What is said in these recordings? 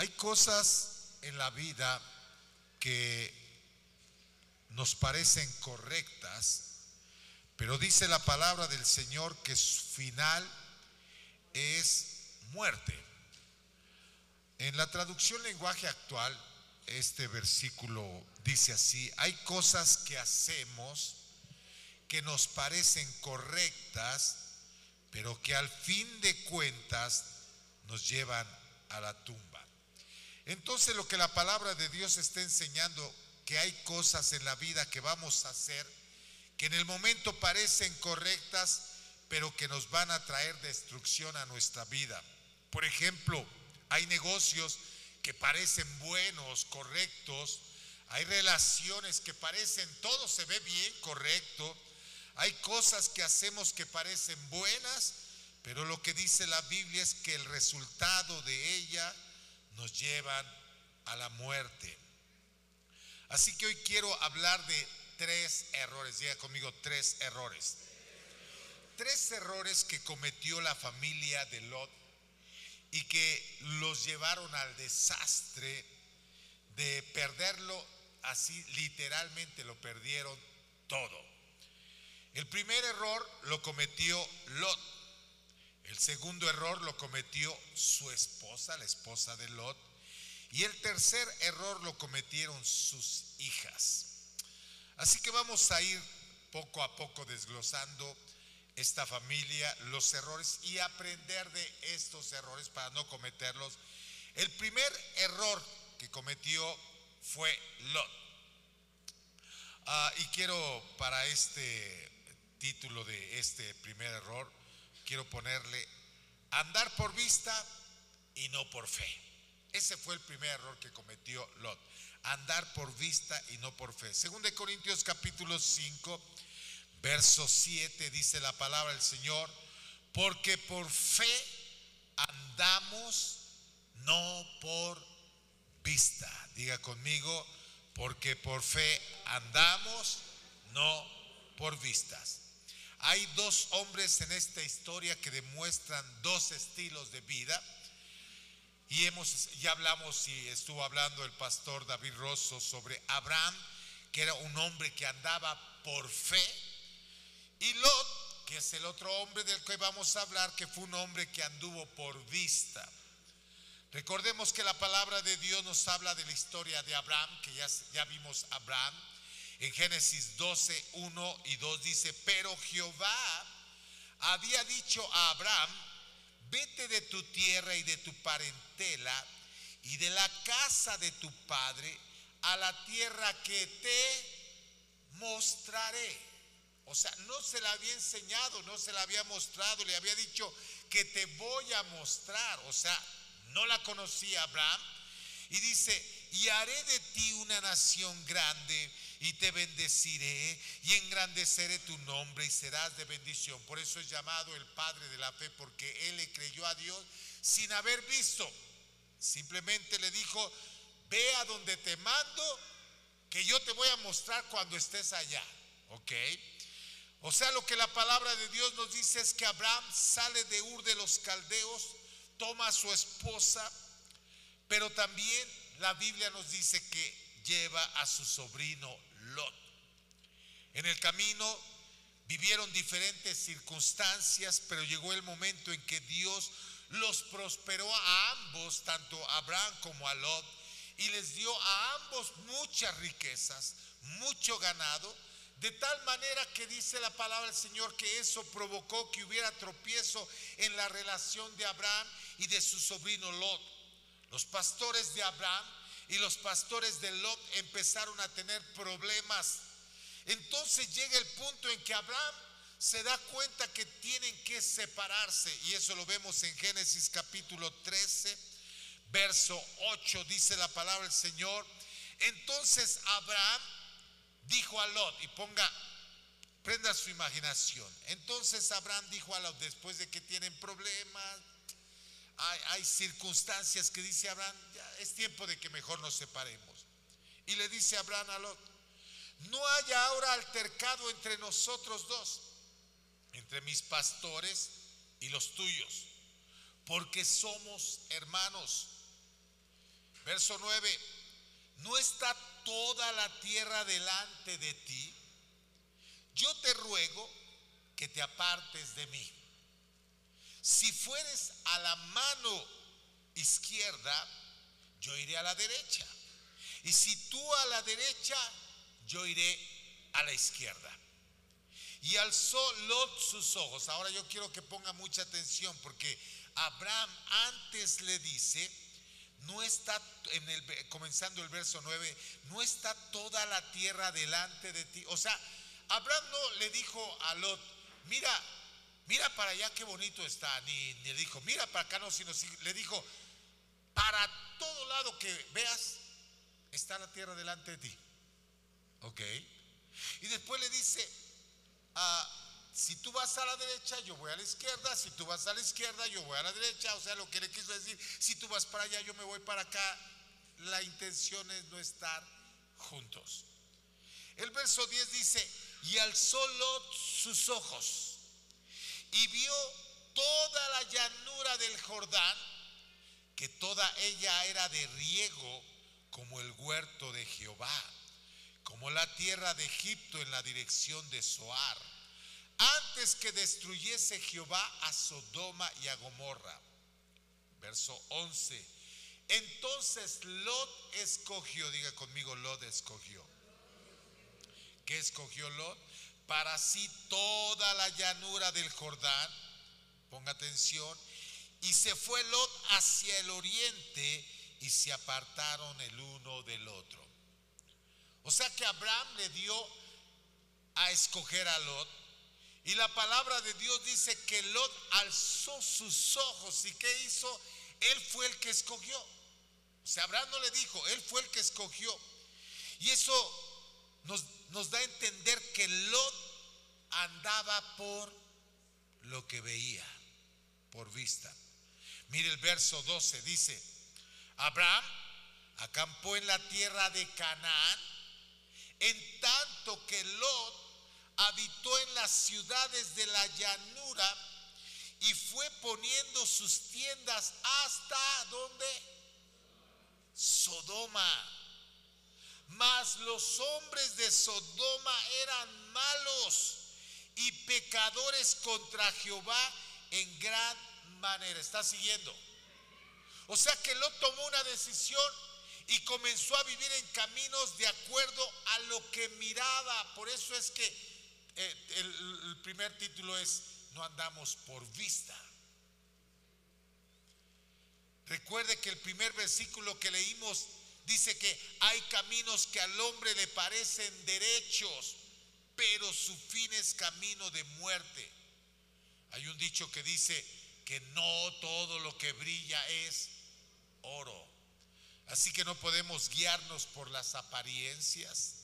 Hay cosas en la vida que nos parecen correctas, pero dice la palabra del Señor que su final es muerte. En la traducción lenguaje actual, este versículo dice así: hay cosas que hacemos que nos parecen correctas, pero que al fin de cuentas nos llevan a la tumba. Entonces lo que la palabra de Dios está enseñando, que hay cosas en la vida que vamos a hacer que en el momento parecen correctas, pero que nos van a traer destrucción a nuestra vida. Por ejemplo, hay negocios que parecen buenos, correctos, hay relaciones que parecen, todo se ve bien, correcto, hay cosas que hacemos que parecen buenas, pero lo que dice la Biblia es que el resultado de ella nos llevan a la muerte. Así que hoy quiero hablar de 3 errores, diga conmigo 3 errores. 3 errores que cometió la familia de Lot y que los llevaron al desastre de perderlo, así literalmente lo perdieron todo. El primer error lo cometió Lot. El segundo error lo cometió su esposa, la esposa de Lot. Y el tercer error lo cometieron sus hijas. Así que vamos a ir poco a poco desglosando esta familia, los errores, y aprender de estos errores para no cometerlos. El primer error que cometió fue Lot. Y quiero, para este título de este primer error, quiero ponerle: andar por vista y no por fe. Ese fue el primer error que cometió Lot, andar por vista y no por fe. Según de Corintios capítulo 5, verso 7, dice la palabra del Señor: porque por fe andamos, no por vista. Diga conmigo: porque por fe andamos, no por vistas. Hay 2 hombres en esta historia que demuestran 2 estilos de vida. Y ya hablamos, y estuvo hablando el pastor David Rosso sobre Abraham, que era un hombre que andaba por fe, y Lot, que es el otro hombre del que vamos a hablar, que fue un hombre que anduvo por vista. Recordemos que la palabra de Dios nos habla de la historia de Abraham, que ya vimos Abraham. En Génesis 12, 1 y 2 dice: pero Jehová había dicho a Abraham: vete de tu tierra y de tu parentela y de la casa de tu padre a la tierra que te mostraré. O sea, no se la había enseñado, no se la había mostrado, le había dicho que te voy a mostrar. O sea, no la conocía Abraham. Y dice: y haré de ti una nación grande, y te bendeciré y engrandeceré tu nombre, y serás de bendición. Por eso es llamado el padre de la fe, porque él le creyó a Dios sin haber visto. Simplemente le dijo: ve a donde te mando, que yo te voy a mostrar cuando estés allá. ¿Ok? O sea, lo que la palabra de Dios nos dice es que Abraham sale de Ur de los Caldeos, toma a su esposa, pero también la Biblia nos dice que lleva a su sobrino Lot. En el camino vivieron diferentes circunstancias, pero llegó el momento en que Dios los prosperó a ambos, tanto a Abraham como a Lot, y les dio a ambos muchas riquezas, mucho ganado, de tal manera que dice la palabra del Señor que eso provocó que hubiera tropiezo en la relación de Abraham y de su sobrino Lot. Los pastores de Abraham y los pastores de Lot empezaron a tener problemas. Entonces llega el punto en que Abraham se da cuenta que tienen que separarse, y eso lo vemos en Génesis capítulo 13, verso 8, dice la palabra del Señor: entonces Abraham dijo a Lot, y prenda su imaginación. Entonces Abraham dijo a Lot, después de que tienen problemas, hay circunstancias que dice Abraham: ya es tiempo de que mejor nos separemos. Y le dice Abraham a Lot: no haya ahora altercado entre nosotros dos, entre mis pastores y los tuyos, porque somos hermanos. Verso 9: ¿no está toda la tierra delante de ti? Yo te ruego que te apartes de mí. Si fueres a la mano izquierda, yo iré a la derecha. Y si tú a la derecha, yo iré a la izquierda. Y alzó Lot sus ojos. Ahora yo quiero que ponga mucha atención, porque Abraham antes le dice, no está, comenzando el verso 9, no está toda la tierra delante de ti. O sea, Abraham no le dijo a Lot, mira para allá qué bonito está, ni le dijo, mira para acá, no, sino le dijo, para todo lado que veas, está la tierra delante de ti. Ok. Y después le dice, si tú vas a la derecha, yo voy a la izquierda. Si tú vas a la izquierda, yo voy a la derecha. O sea, lo que le quiso decir, si tú vas para allá, yo me voy para acá. La intención es no estar juntos. El verso 10 dice, y alzó Lot sus ojos y vio toda la llanura del Jordán, que toda ella era de riego, como el huerto de Jehová, como la tierra de Egipto en la dirección de Zoar, antes que destruyese Jehová a Sodoma y a Gomorra. Verso 11: entonces Lot escogió, diga conmigo, Lot escogió. ¿Qué escogió Lot? Para sí toda la llanura del Jordán. Ponga atención. Y se fue Lot hacia el oriente, y se apartaron el uno del otro. O sea que Abraham le dio a escoger a Lot. Y la palabra de Dios dice que Lot alzó sus ojos. ¿Y qué hizo? Él fue el que escogió. O sea, Abraham no le dijo, él fue el que escogió. Y eso nos da a entender que Lot andaba por lo que veía, por vista. Mire el verso 12, dice, Abraham acampó en la tierra de Canaán, en tanto que Lot habitó en las ciudades de la llanura, y fue poniendo sus tiendas hasta ¿dónde? Sodoma. Mas los hombres de Sodoma eran malos y pecadores contra Jehová en gran manera. ¿Está siguiendo? O sea que Lot tomó una decisión y comenzó a vivir en caminos de acuerdo a lo que miraba. Por eso es que el primer título es no andamos por vista. Recuerde que el primer versículo que leímos dice que hay caminos que al hombre le parecen derechos, pero su fin es camino de muerte. Hay un dicho que dice que no todo lo que brilla es oro. Así que no podemos guiarnos por las apariencias,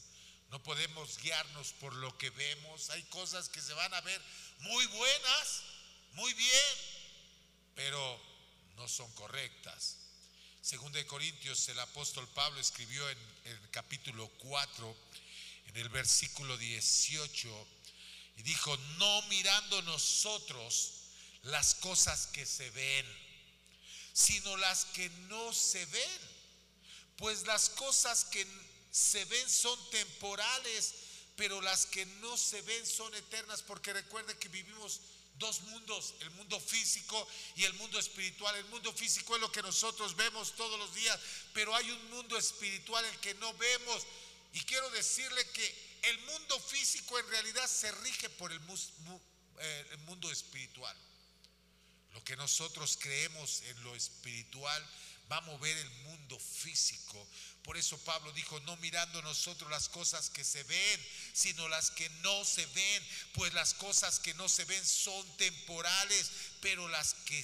no podemos guiarnos por lo que vemos. Hay cosas que se van a ver muy buenas, muy bien, pero no son correctas. Según de Corintios, el apóstol Pablo escribió en el capítulo 4, en el versículo 18, y dijo, no mirando nosotros las cosas que se ven, sino las que no se ven, pues las cosas que se ven son temporales, pero las que no se ven son eternas. Porque recuerde que vivimos dos mundos, el mundo físico y el mundo espiritual. El mundo físico es lo que nosotros vemos todos los días, pero hay un mundo espiritual el que no vemos. Y quiero decirle que el mundo físico en realidad se rige por el mundo espiritual. Lo que nosotros creemos en lo espiritual va a mover el mundo físico. Por eso Pablo dijo, no mirando nosotros las cosas que se ven, sino las que no se ven, pues las cosas que no se ven son temporales, pero las que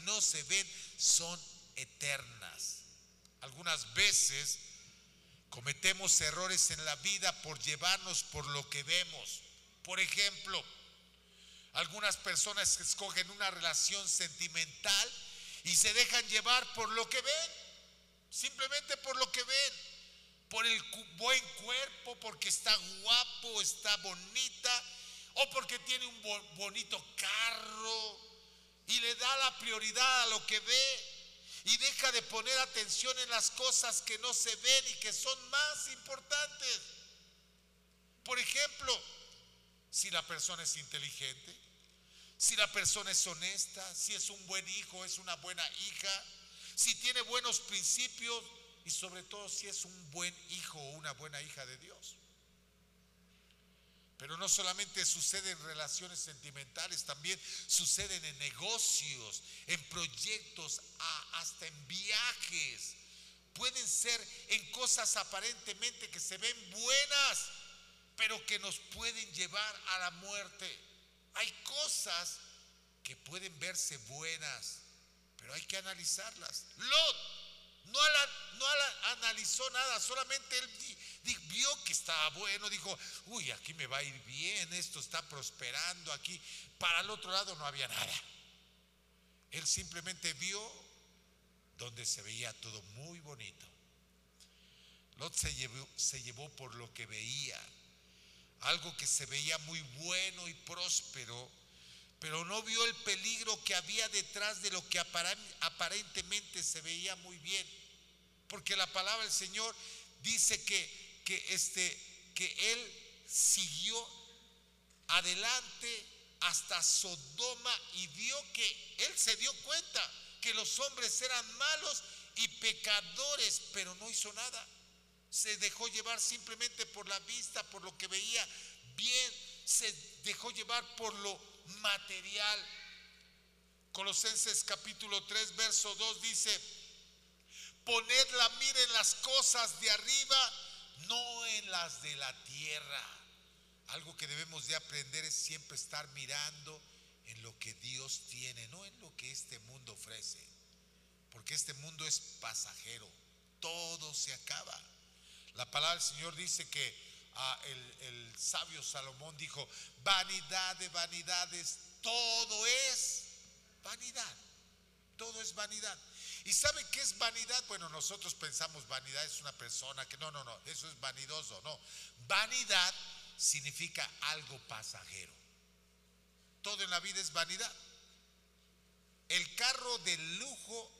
no se ven son eternas. Algunas veces cometemos errores en la vida por llevarnos por lo que vemos. Por ejemplo, algunas personas escogen una relación sentimental y se dejan llevar por lo que ven, simplemente por lo que ven, por el buen cuerpo, porque está guapo, está bonita, o porque tiene un bonito carro, y le da la prioridad a lo que ve. y deja de poner atención en las cosas que no se ven y que son más importantes. Por ejemplo, si la persona es inteligente, si la persona es honesta, si es un buen hijo, es una buena hija, si tiene buenos principios y sobre todo si es un buen hijo o una buena hija de Dios. Pero no solamente sucede en relaciones sentimentales, también suceden en negocios, en proyectos, hasta en viajes. Pueden ser en cosas aparentemente que se ven buenas, pero que nos pueden llevar a la muerte. Hay cosas que pueden verse buenas, pero hay que analizarlas. Lot no analizó nada, solamente él vio que estaba bueno, dijo, uy, aquí me va a ir bien, esto está prosperando aquí. Para el otro lado no había nada. Él simplemente vio donde se veía todo muy bonito. Lot se llevó por lo que veía, algo que se veía muy bueno y próspero, pero no vio el peligro que había detrás de lo que aparentemente se veía muy bien. Porque la palabra del Señor dice que él siguió adelante hasta Sodoma y vio que él se dio cuenta que los hombres eran malos y pecadores, pero no hizo nada. Se dejó llevar simplemente por la vista, por lo que veía bien, se dejó llevar por lo material. Colosenses capítulo 3 verso 2 dice: poned la mira en las cosas de arriba, no en las de la tierra. Algo que debemos de aprender es siempre estar mirando en lo que Dios tiene, no en lo que este mundo ofrece, porque este mundo es pasajero, todo se acaba. La palabra del Señor dice que el sabio Salomón dijo: vanidad de vanidades, todo es vanidad, todo es vanidad. ¿Y sabe qué es vanidad? Bueno, nosotros pensamos vanidad es una persona que no, eso es vanidoso. No, vanidad significa algo pasajero. Todo en la vida es vanidad. El carro de lujo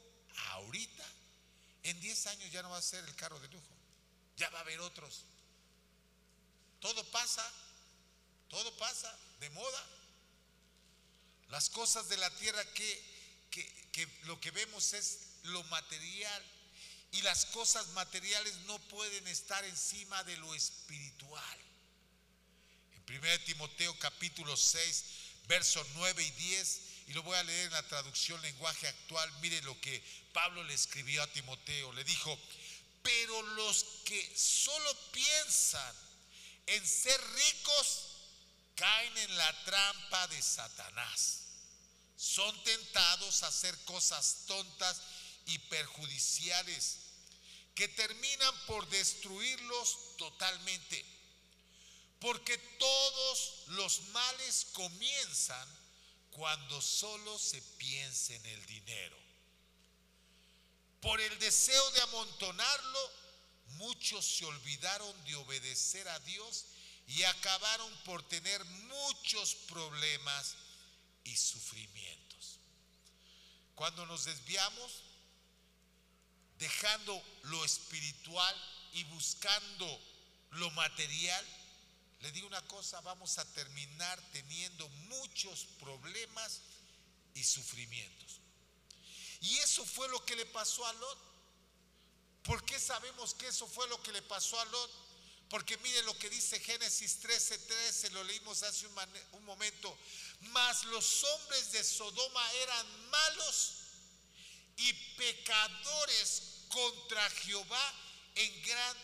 ahorita, en 10 años ya no va a ser el carro de lujo, ya va a haber otros. Todo pasa de moda. Las cosas de la tierra que lo que vemos es lo material, y las cosas materiales no pueden estar encima de lo espiritual. En 1 Timoteo capítulo 6 versos 9 y 10, y lo voy a leer en la traducción lenguaje actual. Mire lo que Pablo le escribió a Timoteo. Le dijo: pero los que solo piensan en ser ricos caen en la trampa de Satanás. Son tentados a hacer cosas tontas y perjudiciales que terminan por destruirlos totalmente. Porque todos los males comienzan cuando solo se piensa en el dinero. Por el deseo de amontonarlo, muchos se olvidaron de obedecer a Dios y acabaron por tener muchos problemas y sufrimientos. Cuando nos desviamos, dejando lo espiritual y buscando lo material, le digo una cosa: vamos a terminar teniendo muchos problemas y sufrimientos. Y eso fue lo que le pasó a Lot. ¿Por qué sabemos que eso fue lo que le pasó a Lot? Porque mire lo que dice Génesis 13:13, lo leímos hace un momento. Mas los hombres de Sodoma eran malos y pecadores contra Jehová en gran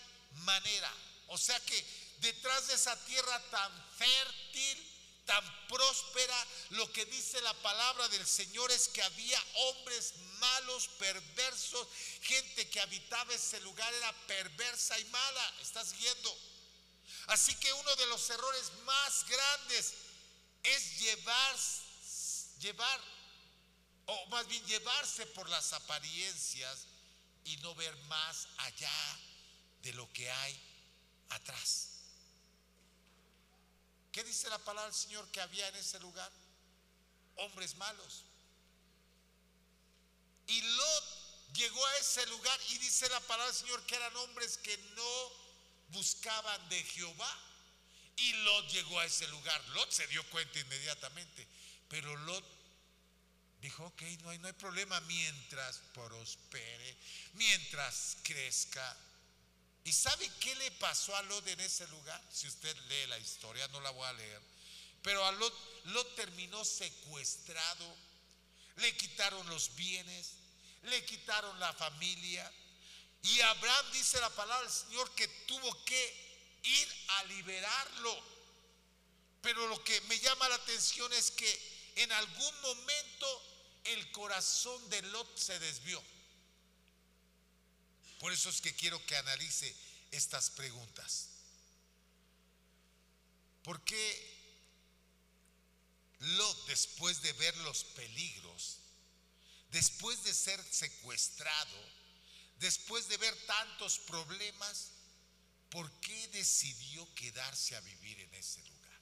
manera. O sea que detrás de esa tierra tan fértil, tan próspera, lo que dice la palabra del Señor es que había hombres malos, perversos, gente que habitaba ese lugar era perversa y mala. ¿Estás siguiendo? Así que uno de los errores más grandes es llevarse por las apariencias y no ver más allá de lo que hay atrás. ¿Qué dice la palabra del Señor que había en ese lugar? Hombres malos. Y Lot a ese lugar y dice la palabra del Señor que eran hombres que no buscaban de Jehová. Y Lot llegó a ese lugar. Lot se dio cuenta inmediatamente, pero Lot dijo: ok, no hay problema mientras prospere, mientras crezca. ¿Y sabe qué le pasó a Lot en ese lugar? Si usted lee la historia, no la voy a leer, pero a Lot terminó secuestrado, le quitaron los bienes, le quitaron la familia. Y Abraham, dice la palabra del Señor, que tuvo que ir a liberarlo. Pero lo que me llama la atención es que en algún momento el corazón de Lot se desvió. Por eso es que quiero que analice estas preguntas. ¿Por qué Lot, después de ver los peligros, después de ser secuestrado, después de ver tantos problemas, por qué decidió quedarse a vivir en ese lugar?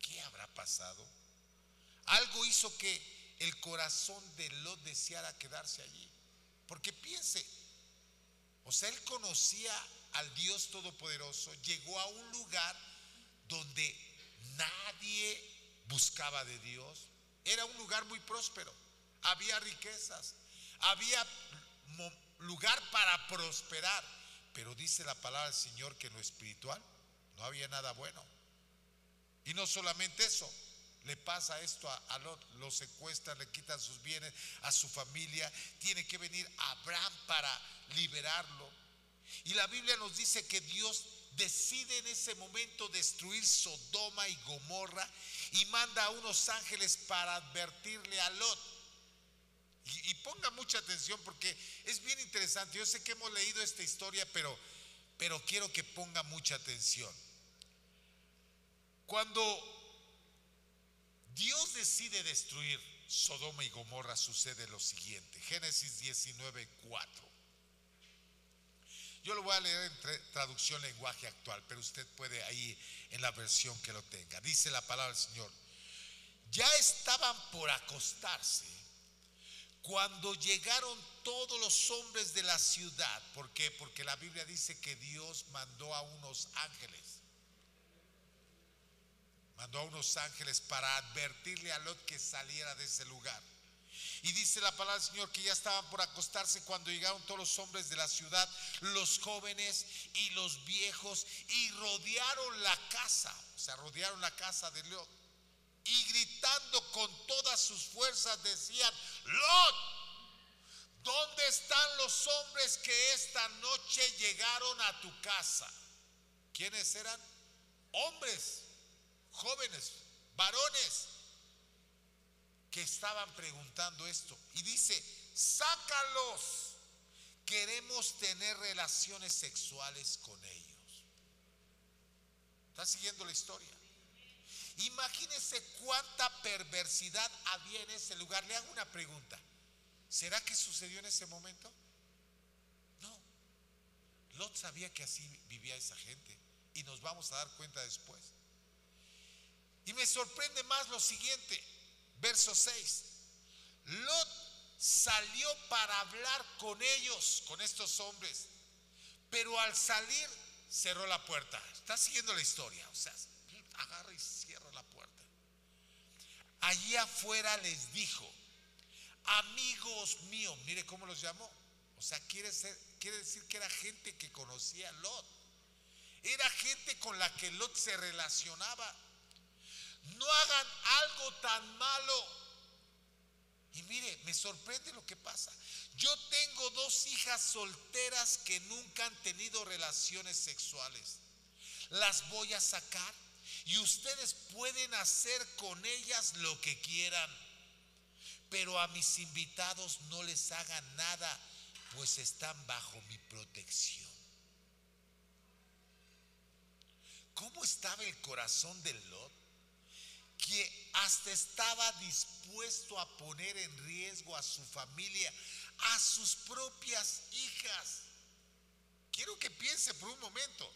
¿Qué habrá pasado? Algo hizo que el corazón de Lot deseara quedarse allí. Porque piense, o sea, él conocía al Dios Todopoderoso, llegó a un lugar donde nadie buscaba de Dios. Era un lugar muy próspero, había riquezas, había lugar para prosperar, pero dice la palabra del Señor que en lo espiritual no había nada bueno. Y no solamente eso, le pasa esto a Lot, lo secuestran, le quitan sus bienes, a su familia, tiene que venir Abraham para liberarlo. Y la Biblia nos dice que Dios decide en ese momento destruir Sodoma y Gomorra y manda a unos ángeles para advertirle a Lot. Y ponga mucha atención porque es bien interesante. Yo sé que hemos leído esta historia, pero quiero que ponga mucha atención. Cuando Dios decide destruir Sodoma y Gomorra, sucede lo siguiente. Génesis 19:4. Yo lo voy a leer en traducción lenguaje actual, pero usted puede ahí en la versión que lo tenga. Dice la palabra del Señor: ya estaban por acostarse cuando llegaron todos los hombres de la ciudad. ¿Por qué? Porque la Biblia dice que Dios mandó a unos ángeles. Mandó a unos ángeles para advertirle a Lot que saliera de ese lugar. Y dice la palabra del Señor que ya estaban por acostarse cuando llegaron todos los hombres de la ciudad, los jóvenes y los viejos, y rodearon la casa, o sea, rodearon la casa de Lot. Y gritando con todas sus fuerzas decían: Lot, ¿dónde están los hombres que esta noche llegaron a tu casa? ¿Quiénes eran? Hombres, jóvenes, varones, que estaban preguntando esto. Y dice: sácalos, queremos tener relaciones sexuales con ellos. ¿Está siguiendo la historia? Imagínense cuánta perversidad había en ese lugar. Le hago una pregunta: ¿será que sucedió en ese momento? No. Lot sabía que así vivía esa gente, y nos vamos a dar cuenta después. Y me sorprende más lo siguiente, verso 6. Lot salió para hablar con ellos, con estos hombres, pero al salir cerró la puerta. ¿Está siguiendo la historia? O sea, agarra y cierra la puerta. Allí afuera les dijo: amigos míos. Mire cómo los llamó. O sea, quiere decir que era gente que conocía a Lot. Era gente con la que Lot se relacionaba. No hagan algo tan malo. Y mire, me sorprende lo que pasa. Yo tengo 2 hijas solteras que nunca han tenido relaciones sexuales. Las voy a sacar y ustedes pueden hacer con ellas lo que quieran, pero a mis invitados no les hagan nada, pues están bajo mi protección. ¿Cómo estaba el corazón de Lot? Que hasta estaba dispuesto a poner en riesgo a su familia, a sus propias hijas. Quiero que piense por un momento.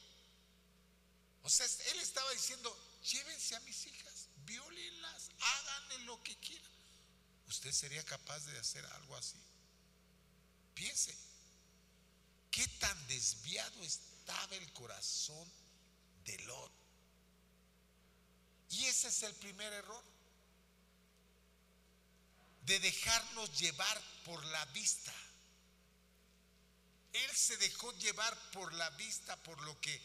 O sea, él estaba diciendo: llévense a mis hijas, viólenlas, háganle lo que quieran. ¿Usted sería capaz de hacer algo así? Fíjense, qué tan desviado estaba el corazón de Lot. Y ese es el primer error, de dejarnos llevar por la vista. Él se dejó llevar por la vista, por lo que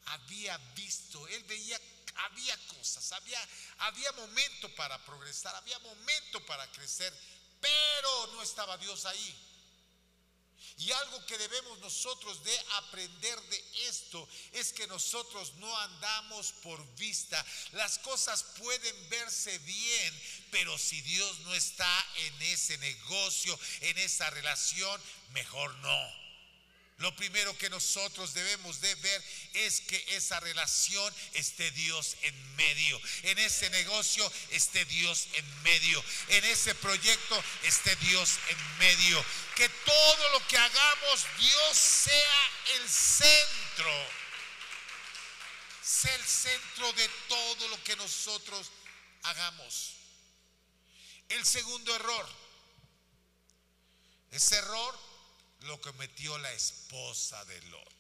había visto. Él veía, había cosas, había momento para progresar, había momento para crecer, pero no estaba Dios ahí. Y algo que debemos nosotros de aprender de esto es que nosotros no andamos por vista. Las cosas pueden verse bien, pero si Dios no está en ese negocio, en esa relación, mejor no. Lo primero que nosotros debemos de ver es que esa relación esté Dios en medio. En ese negocio esté Dios en medio. En ese proyecto esté Dios en medio. Que todo lo que hagamos, Dios sea el centro. Sea el centro de todo lo que nosotros hagamos. El segundo error. Ese error lo cometió la esposa de Lot.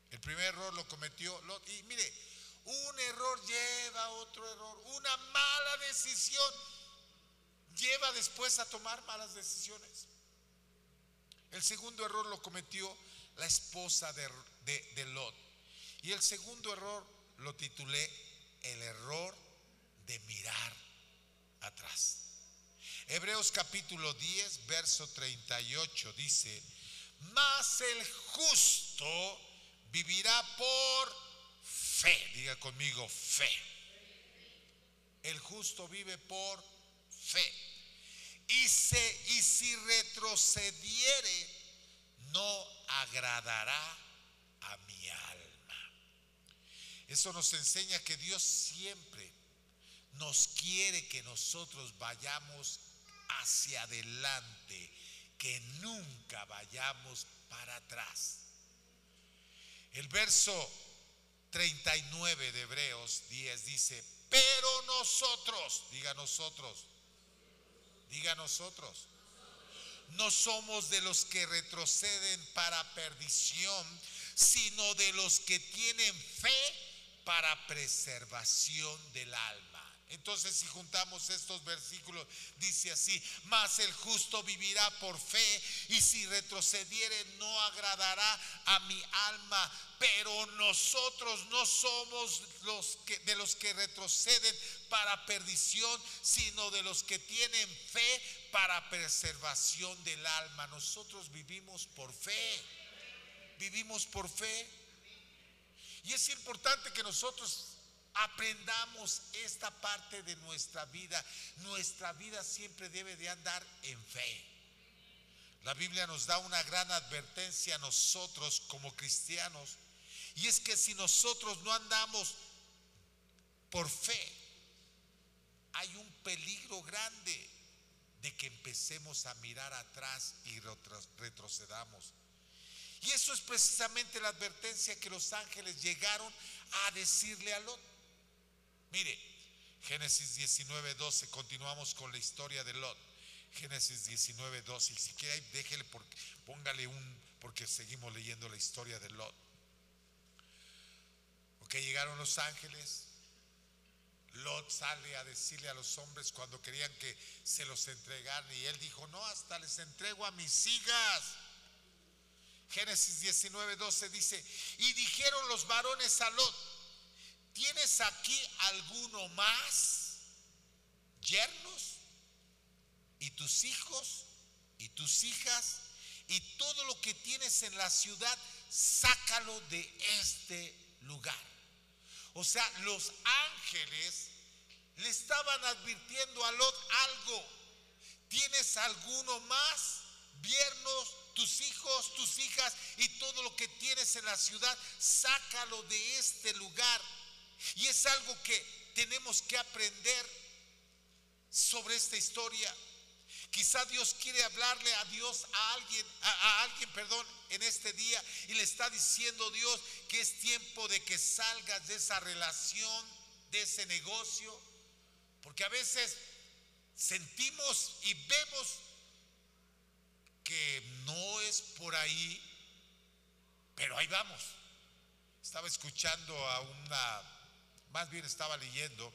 El primer error lo cometió Lot. Y mire, un error lleva a otro error. Una mala decisión lleva después a tomar malas decisiones. El segundo error lo cometió la esposa de Lot. Y el segundo error lo titulé el error de mirar atrás. Hebreos capítulo 10, verso 38 dice: mas el justo vivirá por fe. Diga conmigo, fe. El justo vive por fe. Y si retrocediere, no agradará a mi alma. Eso nos enseña que Dios siempre nos quiere que nosotros vayamos hacia adelante, que nunca vayamos para atrás. El verso 39 de Hebreos 10 dice: pero nosotros, diga nosotros, no somos de los que retroceden para perdición, sino de los que tienen fe para preservación del alma. Entonces, si juntamos estos versículos, dice así: mas el justo vivirá por fe, y si retrocediere no agradará a mi alma. Pero nosotros no somos de los que retroceden para perdición, sino de los que tienen fe para preservación del alma. Nosotros vivimos por fe. Vivimos por fe. Y es importante que nosotros aprendamos esta parte de nuestra vida. Nuestra vida siempre debe de andar en fe. La Biblia nos da una gran advertencia a nosotros como cristianos, y es que si nosotros no andamos por fe, hay un peligro grande de que empecemos a mirar atrás y retrocedamos. Y eso es precisamente la advertencia que los ángeles llegaron a decirle a Lot. Mire, Génesis 19:12, continuamos con la historia de Lot. Génesis 19:12, y si quiere déjele, póngale porque seguimos leyendo la historia de Lot. Ok, llegaron los ángeles. Lot sale a decirle a los hombres cuando querían que se los entregaran, y él dijo: no, hasta les entrego a mis hijas. Génesis 19:12 dice: y dijeron los varones a Lot: ¿tienes aquí alguno más yernos? Y tus hijos y tus hijas y todo lo que tienes en la ciudad, sácalo de este lugar. O sea, los ángeles le estaban advirtiendo a Lot algo: ¿tienes alguno más? Yernos, tus hijos, tus hijas y todo lo que tienes en la ciudad, sácalo de este lugar. Y es algo que tenemos que aprender sobre esta historia. Quizá Dios quiere hablarle a alguien, en este día, y le está diciendo Dios que es tiempo de que salgas de esa relación, de ese negocio, porque a veces sentimos y vemos que no es es por ahí, pero ahí vamos. Estaba escuchando más bien estaba leyendo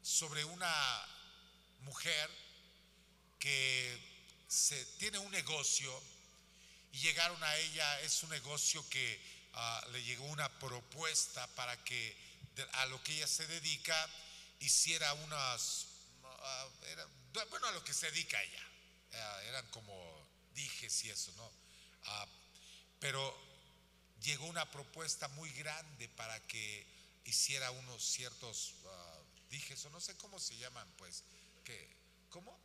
sobre una mujer que tiene un negocio y llegaron a ella. Es un negocio que le llegó una propuesta para que a lo que ella se dedica hiciera bueno, a lo que se dedica ella, eran como dijes y eso, ¿no? Pero llegó una propuesta muy grande para que hiciera unos ciertos dijes, o no sé cómo se llaman, pues, ¿cómo?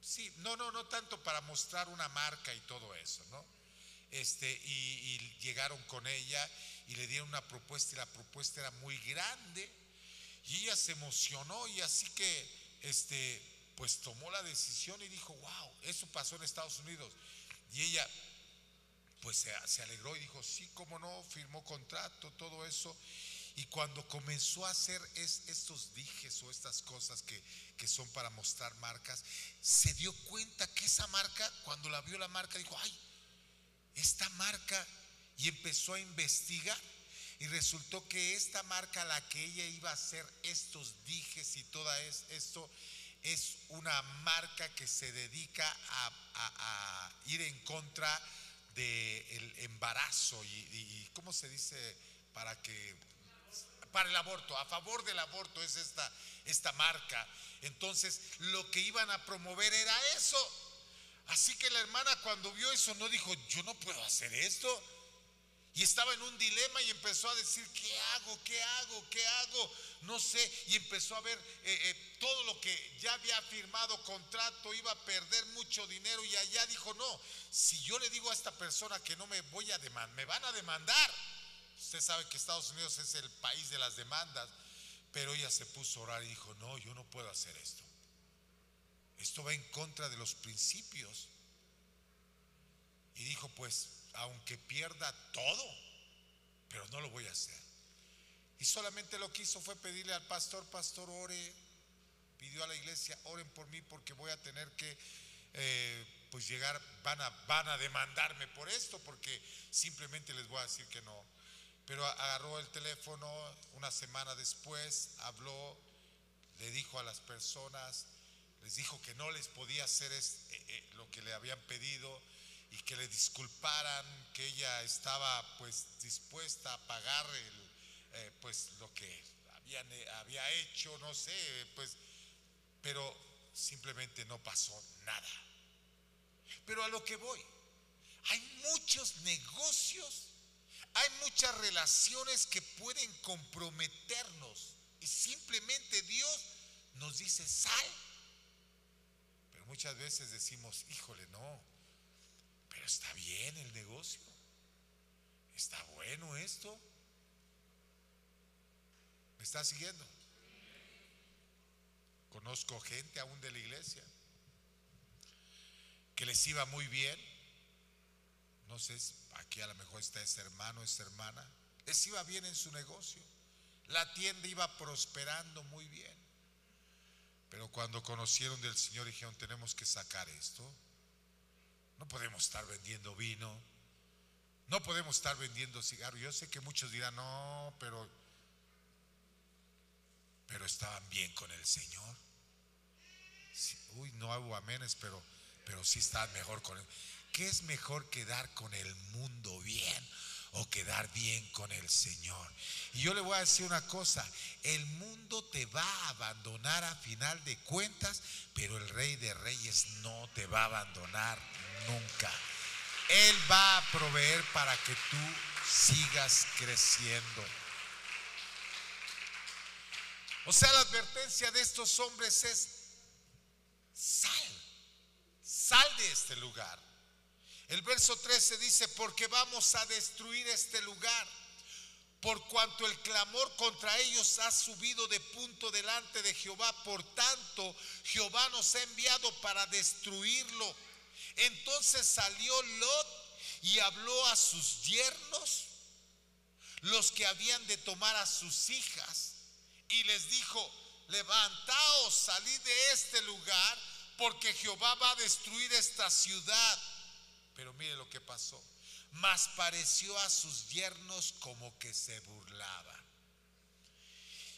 Sí, no tanto para mostrar una marca y todo eso, ¿no? Y llegaron con ella y le dieron una propuesta, y la propuesta era muy grande, y ella se emocionó, y así que pues tomó la decisión y dijo: wow, eso pasó en Estados Unidos. Y ella pues se alegró y dijo: sí, cómo no, firmó contrato, todo eso. Y cuando comenzó a hacer estos dijes o estas cosas que son para mostrar marcas, se dio cuenta que esa marca, cuando la vio la marca, dijo: ay, esta marca, y empezó a investigar, y resultó que esta marca, a la que ella iba a hacer estos dijes y todo esto, es una marca que se dedica a ir en contra del embarazo y ¿cómo se dice? Para el aborto, a favor del aborto es esta marca. Entonces lo que iban a promover era eso. Así que la hermana, cuando vio eso, no dijo: yo no puedo hacer esto. Y estaba en un dilema y empezó a decir: ¿qué hago? ¿Qué hago? ¿Qué hago? No sé. Y empezó a ver todo lo que ya había firmado contrato, iba a perder mucho dinero. Y allá dijo: no, si yo le digo a esta persona que no me voy a demandar, me van a demandar. Usted sabe que Estados Unidos es el país de las demandas. Pero ella se puso a orar y dijo: no, yo no puedo hacer esto. Esto va en contra de los principios. Y dijo: pues, aunque pierda todo, pero no lo voy a hacer. Y solamente lo que hizo fue pedirle al pastor: pastor, ore. Pidió a la iglesia: oren por mí, porque voy a tener que pues llegar, van a demandarme por esto, porque simplemente les voy a decir que no. Pero agarró el teléfono, una semana después habló, le dijo a las personas, les dijo que no les podía hacer lo que le habían pedido, y que le disculparan, que ella estaba pues dispuesta a pagar pues lo que había hecho, no sé, pues, pero simplemente no pasó nada. Pero a lo que voy, hay muchos negocios, hay muchas relaciones que pueden comprometernos, y simplemente Dios nos dice: sal. Pero muchas veces decimos: híjole, no, pero está bien el negocio, está bueno esto. ¿Me está siguiendo? Conozco gente aún de la iglesia que les iba muy bien. No sé, aquí a lo mejor está ese hermano, esa hermana, les iba bien en su negocio, la tienda iba prosperando muy bien. Pero cuando conocieron del Señor dijeron: tenemos que sacar esto. No podemos estar vendiendo vino, no podemos estar vendiendo cigarros. Yo sé que muchos dirán: no, pero estaban bien con el Señor. Sí, no hago amenes, pero sí estaban mejor con él. ¿Qué es mejor, quedar con el mundo bien o quedar bien con el Señor? Y yo le voy a decir una cosa: el mundo te va a abandonar a final de cuentas, pero el Rey de Reyes no te va a abandonar nunca. Él va a proveer para que tú sigas creciendo. O sea, la advertencia de estos hombres es: sal de este lugar. El verso 13 dice: porque vamos a destruir este lugar, por cuanto el clamor contra ellos ha subido de punto delante de Jehová. Por tanto, Jehová nos ha enviado para destruirlo. Entonces salió Lot y habló a sus yernos, los que habían de tomar a sus hijas, y les dijo: levantaos, salid de este lugar, porque Jehová va a destruir esta ciudad. Pero mire lo que pasó. Mas pareció a sus yernos como que se burlaba.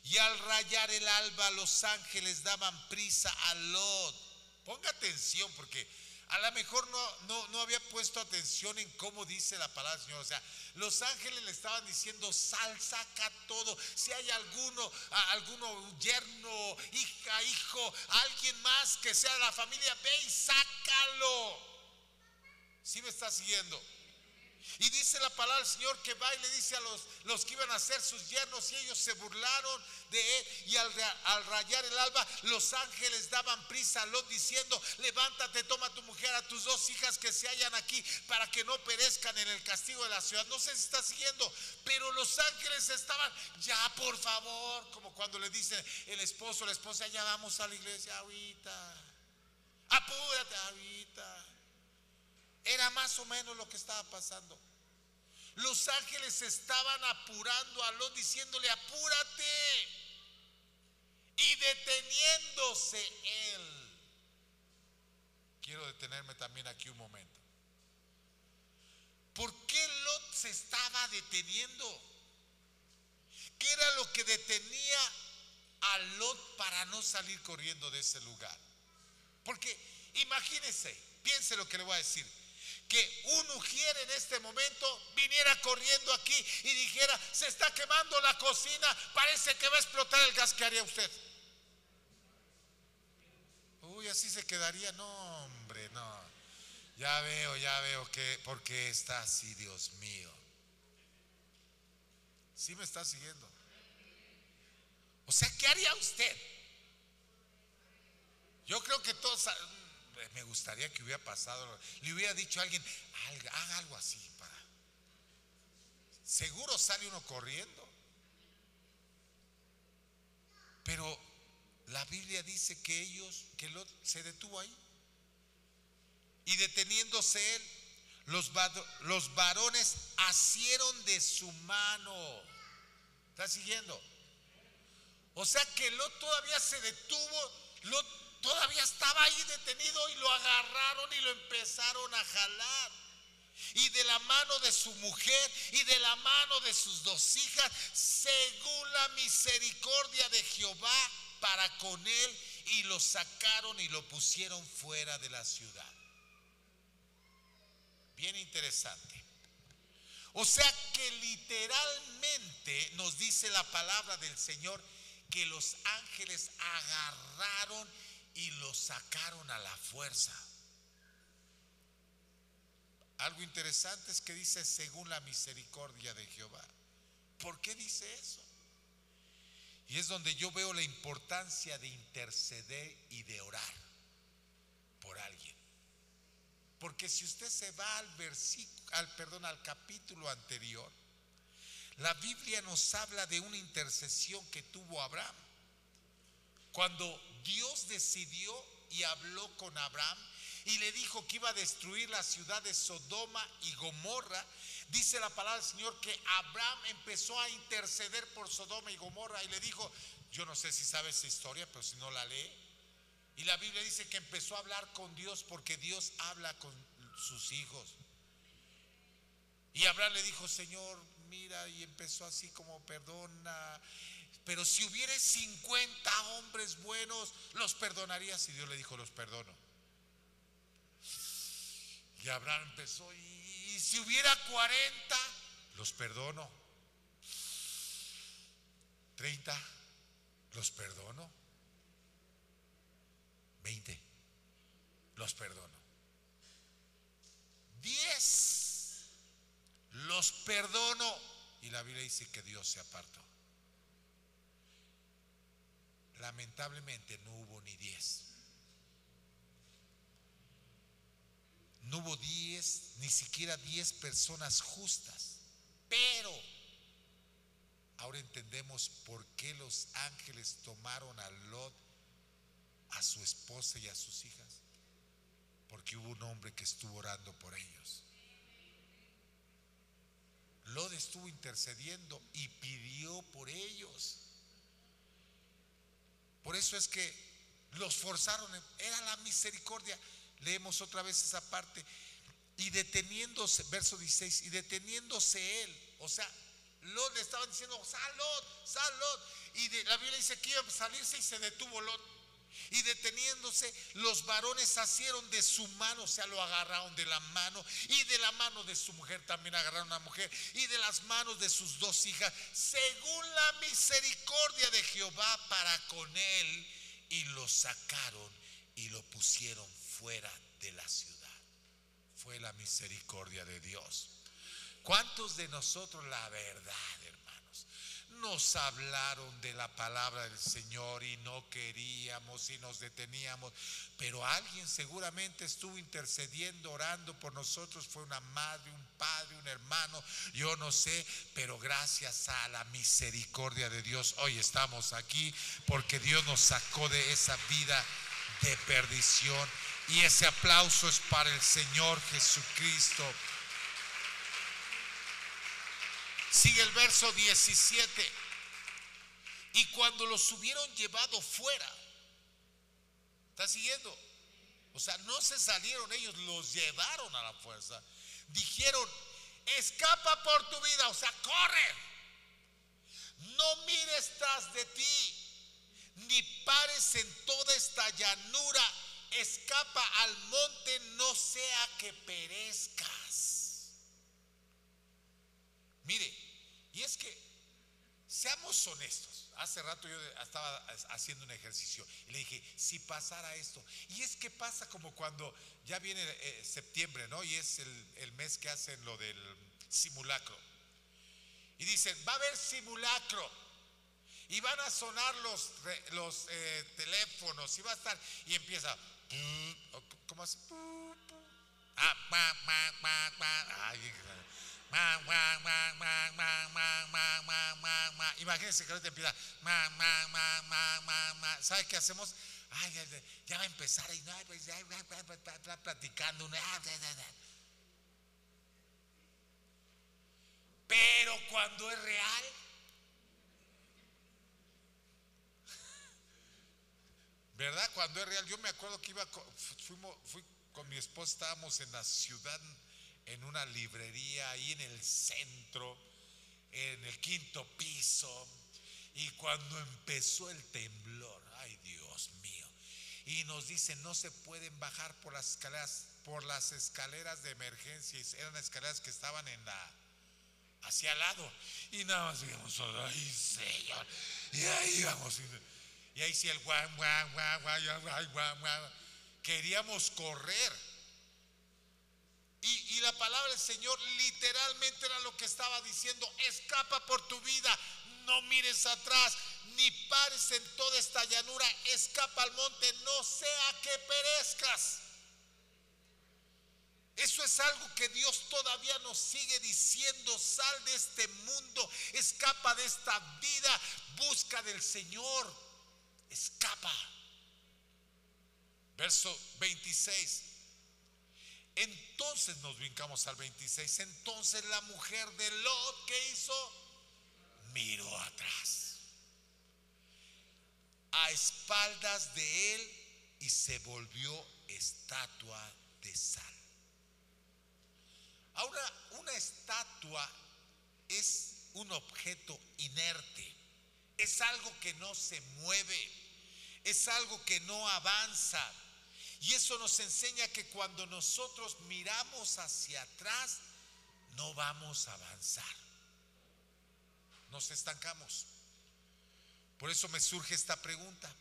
Y al rayar el alba, los ángeles daban prisa a Lot. Ponga atención, porque a lo mejor no había puesto atención en cómo dice la palabra del Señor. O sea, los ángeles le estaban diciendo: sal, saca todo. Si hay alguno yerno, hija, hijo, alguien más que sea de la familia, ve y sácalo. ¿Sí me está siguiendo? Y dice la palabra del Señor que va y le dice a los que iban a ser sus yernos, y ellos se burlaron de él. Y al rayar el alba, los ángeles daban prisa a Lot diciendo: levántate, toma a tu mujer, a tus 2 hijas que se hallan aquí, para que no perezcan en el castigo de la ciudad. No sé si está siguiendo, pero los ángeles estaban: ya, por favor, como cuando le dice el esposo, la esposa: ya vamos a la iglesia ahorita, apúrate ahorita. Era más o menos lo que estaba pasando. Los ángeles estaban apurando a Lot, diciéndole: apúrate. Y deteniéndose él. Quiero detenerme también aquí un momento. ¿Por qué Lot se estaba deteniendo? ¿Qué era lo que detenía a Lot para no salir corriendo de ese lugar? Porque imagínese, piense lo que le voy a decir: que un ujier en este momento viniera corriendo aquí y dijera: se está quemando la cocina, parece que va a explotar el gas. ¿Qué haría usted? Uy, así se quedaría. No, hombre, no. Ya veo que, ¿por qué está así, Dios mío? ¿Sí me está siguiendo? O sea, ¿qué haría usted? Yo creo que todos, me gustaría que hubiera pasado, le hubiera dicho a alguien: haga algo así para. Seguro sale uno corriendo. Pero la Biblia dice que Lot se detuvo ahí. Y deteniéndose él, los varones asieron de su mano. ¿Está siguiendo? O sea que Lot todavía se detuvo. Lot todavía estaba ahí detenido, y lo agarraron y lo empezaron a jalar. Y de la mano de su mujer y de la mano de sus 2 hijas, según la misericordia de Jehová para con él, y lo sacaron y lo pusieron fuera de la ciudad. Bien interesante. O sea que literalmente nos dice la palabra del Señor que los ángeles agarraron y lo sacaron a la fuerza. Algo interesante es que dice: según la misericordia de Jehová. ¿Por qué dice eso? Y es donde yo veo la importancia de interceder y de orar por alguien. Porque si usted se va al capítulo anterior, la Biblia nos habla de una intercesión que tuvo Abraham. Cuando Dios decidió y habló con Abraham y le dijo que iba a destruir la ciudad de Sodoma y Gomorra, dice la palabra del Señor que Abraham empezó a interceder por Sodoma y Gomorra y le dijo: yo no sé si sabe esa historia, pero si no la lee. Y la Biblia dice que empezó a hablar con Dios, porque Dios habla con sus hijos. Y Abraham le dijo: Señor, mira, y empezó así como: perdona, pero si hubiere 50 hombres buenos, ¿los perdonarías? Y Dios le dijo: los perdono. Y Abraham empezó: y si hubiera 40, los perdono. 30, los perdono. 20, los perdono. 10, los perdono. Y la Biblia dice que Dios se apartó. Lamentablemente no hubo ni 10. No hubo 10, ni siquiera 10 personas justas. Pero ahora entendemos por qué los ángeles tomaron a Lot, a su esposa y a sus hijas. Porque hubo un hombre que estuvo orando por ellos. Lot estuvo intercediendo y pidió por ellos. Por eso es que Los forzaron, era la misericordia. Leemos otra vez esa parte. Y deteniéndose, verso 16, y deteniéndose él, o sea, Lot le estaban diciendo, sal Lot, sal Lot. Y la Biblia dice que iba a salirse y se detuvo Lot. Y deteniéndose, los varones asieron de su mano, o sea, lo agarraron de la mano, y de la mano de su mujer también agarraron a la mujer, y de las manos de sus dos hijas, según la misericordia de Jehová para con él, y lo sacaron y lo pusieron fuera de la ciudad. Fue la misericordia de Dios. ¿Cuántos de nosotros, la verdad, hermanos, nos hablaron de la palabra del Señor y no queríamos y nos deteníamos? Pero alguien seguramente estuvo intercediendo, orando por nosotros. Fue una madre, un padre, un hermano, yo no sé, pero gracias a la misericordia de Dios hoy estamos aquí, porque Dios nos sacó de esa vida de perdición. Y ese aplauso es para el Señor Jesucristo. Sigue el verso 17. Y cuando los hubieron llevado fuera, ¿está siguiendo? O sea, no se salieron ellos, los llevaron a la fuerza. Dijeron, escapa por tu vida, o sea, corre. No mires tras de ti, ni pares en toda esta llanura. Escapa al monte, no sea que perezcas. Mire, y es que seamos honestos. Hace rato yo estaba haciendo un ejercicio y le dije, si pasara esto, y es que pasa como cuando ya viene septiembre, ¿no? Y es el mes que hacen lo del simulacro. Y dicen, va a haber simulacro. Y van a sonar los teléfonos y va a estar, y empieza, ¿cómo hace? Imagínense que ahorita empieza, ¿sabe qué hacemos? Ya va a empezar y no, pues ya va platicando. Pero cuando es real, ¿verdad? Cuando es real. Yo me acuerdo que fui con mi esposa, estábamos en la ciudad, en una librería ahí en el centro, en el 5º piso, y cuando empezó el temblor, ay Dios mío, y nos dicen, no se pueden bajar por las escaleras de emergencia. Eran escaleras que estaban hacia al lado, y nada más digamos, ay Señor, y ahí vamos. Y ahí sí el guau, guau, guau, guau, guau, guau, guau. Queríamos correr. Y la palabra del Señor literalmente era lo que estaba diciendo: escapa por tu vida, no mires atrás, ni pares en toda esta llanura, escapa al monte, no sea que perezcas. Eso es algo que Dios todavía nos sigue diciendo: sal de este mundo, escapa de esta vida, busca del Señor. Escapa. Verso 26. Entonces nos brincamos al 26. Entonces la mujer de Lot, ¿qué hizo? Miró atrás, a espaldas de él, y se volvió estatua de sal. Ahora, una estatua es un objeto inerte, es algo que no se mueve, es algo que no avanza. Y eso nos enseña que cuando nosotros miramos hacia atrás, no vamos a avanzar, nos estancamos. Por eso me surge esta pregunta: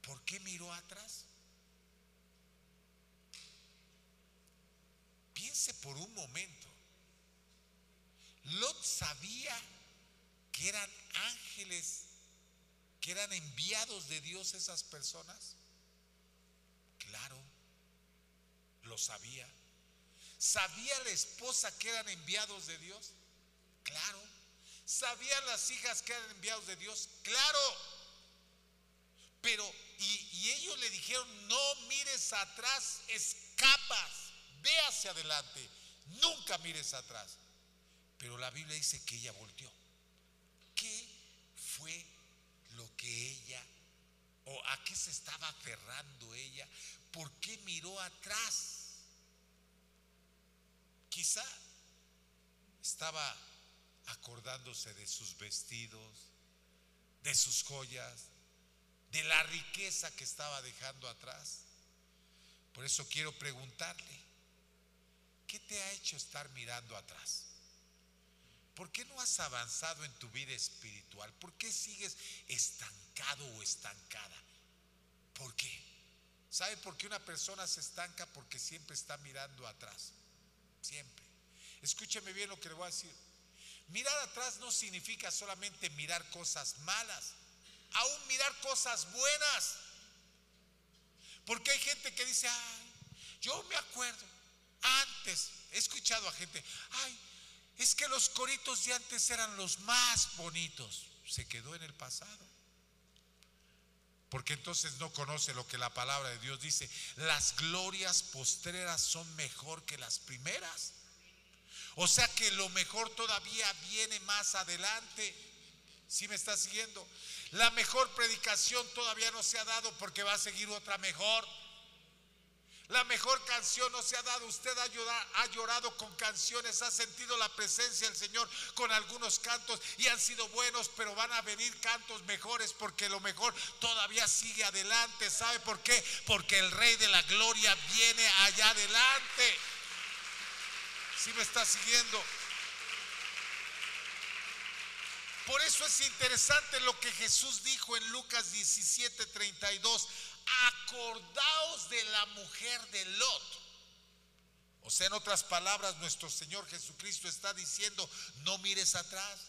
¿por qué miró atrás? Piense por un momento. Lot sabía que eran ángeles, que eran enviados de Dios esas personas. Claro, lo sabía. ¿Sabía la esposa que eran enviados de Dios? Claro. ¿Sabían las hijas que eran enviados de Dios? Claro. Pero, y ellos le dijeron: no mires atrás, escapas, ve hacia adelante, nunca mires atrás. Pero la Biblia dice que ella volteó. ¿Qué fue lo que ella ¿O a qué se estaba aferrando ella? ¿Por qué miró atrás? Quizá estaba acordándose de sus vestidos, de sus joyas, de la riqueza que estaba dejando atrás. Por eso quiero preguntarle, ¿qué te ha hecho estar mirando atrás? ¿Por qué no has avanzado en tu vida espiritual? ¿Por qué sigues estancado o estancada? ¿Por qué? ¿Sabe por qué una persona se estanca? Porque siempre está mirando atrás. Siempre. Escúcheme bien lo que le voy a decir. Mirar atrás no significa solamente mirar cosas malas, aún mirar cosas buenas. Porque hay gente que dice, ay, yo me acuerdo, antes, he escuchado a gente, ay, es que los coritos de antes eran los más bonitos. Se quedó en el pasado. Porque entonces no conoce lo que la palabra de Dios dice. Las glorias postreras son mejor que las primeras. O sea que lo mejor todavía viene más adelante. ¿Sí me está siguiendo? La mejor predicación todavía no se ha dado, porque va a seguir otra mejor. La mejor canción no se ha dado. Usted ha llorado con canciones, ha sentido la presencia del Señor con algunos cantos y han sido buenos, pero van a venir cantos mejores, porque lo mejor todavía sigue adelante. ¿Sabe por qué? Porque el Rey de la Gloria viene allá adelante. ¿Sí me está siguiendo? Por eso es interesante lo que Jesús dijo en Lucas 17:32. Acordaos de la mujer de Lot. O sea, en otras palabras, nuestro Señor Jesucristo está diciendo, no mires atrás,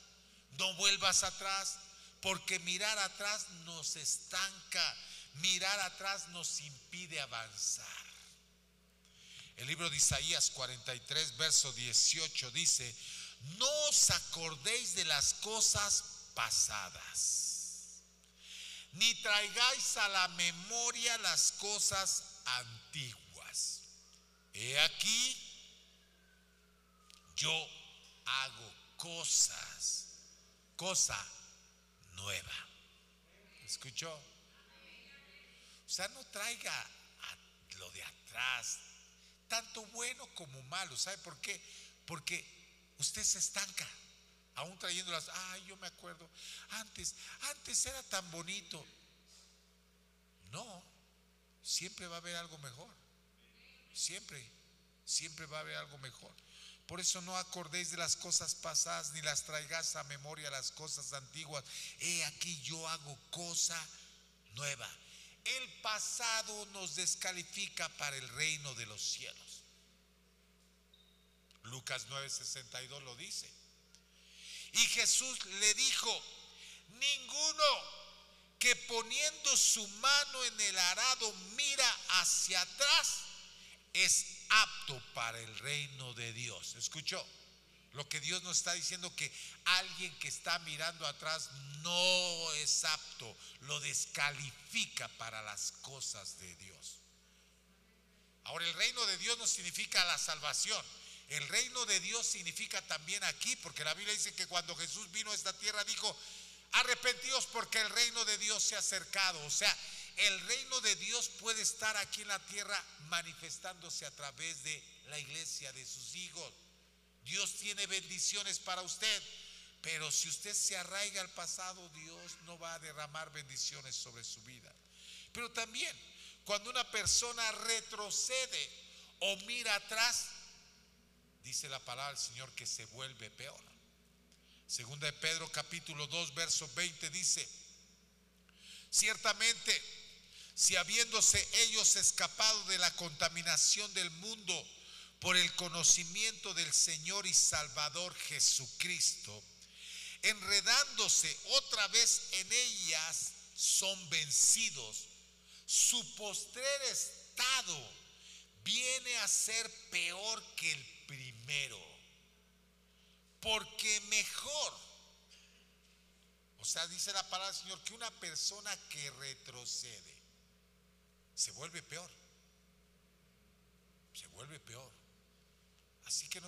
no vuelvas atrás, porque mirar atrás nos estanca, mirar atrás nos impide avanzar. El libro de Isaías 43, verso 18 dice, no os acordéis de las cosas pasadas, ni traigáis a la memoria las cosas antiguas. He aquí, yo hago cosa nueva. ¿Escuchó? O sea, no traiga a lo de atrás, tanto bueno como malo. ¿Sabe por qué? Porque usted se estanca, aún trayéndolas. Ay, yo me acuerdo, antes era tan bonito. No, siempre va a haber algo mejor. Siempre va a haber algo mejor. Por eso no acordéis de las cosas pasadas, ni las traigáis a memoria las cosas antiguas. He aquí, yo hago cosa nueva. El pasado nos descalifica para el reino de los cielos. Lucas 9:62 lo dice. Y Jesús le dijo, ninguno que poniendo su mano en el arado mira hacia atrás es apto para el reino de Dios. ¿Escuchó? Lo que Dios nos está diciendo, que alguien que está mirando atrás no es apto, lo descalifica para las cosas de Dios. Ahora, el reino de Dios no significa la salvación. El reino de Dios significa también aquí, porque la Biblia dice que cuando Jesús vino a esta tierra dijo, arrepentíos porque el reino de Dios se ha acercado. O sea, el reino de Dios puede estar aquí en la tierra manifestándose a través de la iglesia, de sus hijos. Dios tiene bendiciones para usted, pero si usted se arraiga al pasado, Dios no va a derramar bendiciones sobre su vida. Pero también, cuando una persona retrocede o mira atrás, dice la palabra del Señor que se vuelve peor. Segunda de Pedro capítulo 2 verso 20 dice, ciertamente, si habiéndose ellos escapado de la contaminación del mundo por el conocimiento del Señor y Salvador Jesucristo, enredándose otra vez en ellas, son vencidos, su postrer estado viene a ser peor que el primero, porque mejor, o sea, dice la palabra del Señor, que una persona que retrocede se vuelve peor. Así que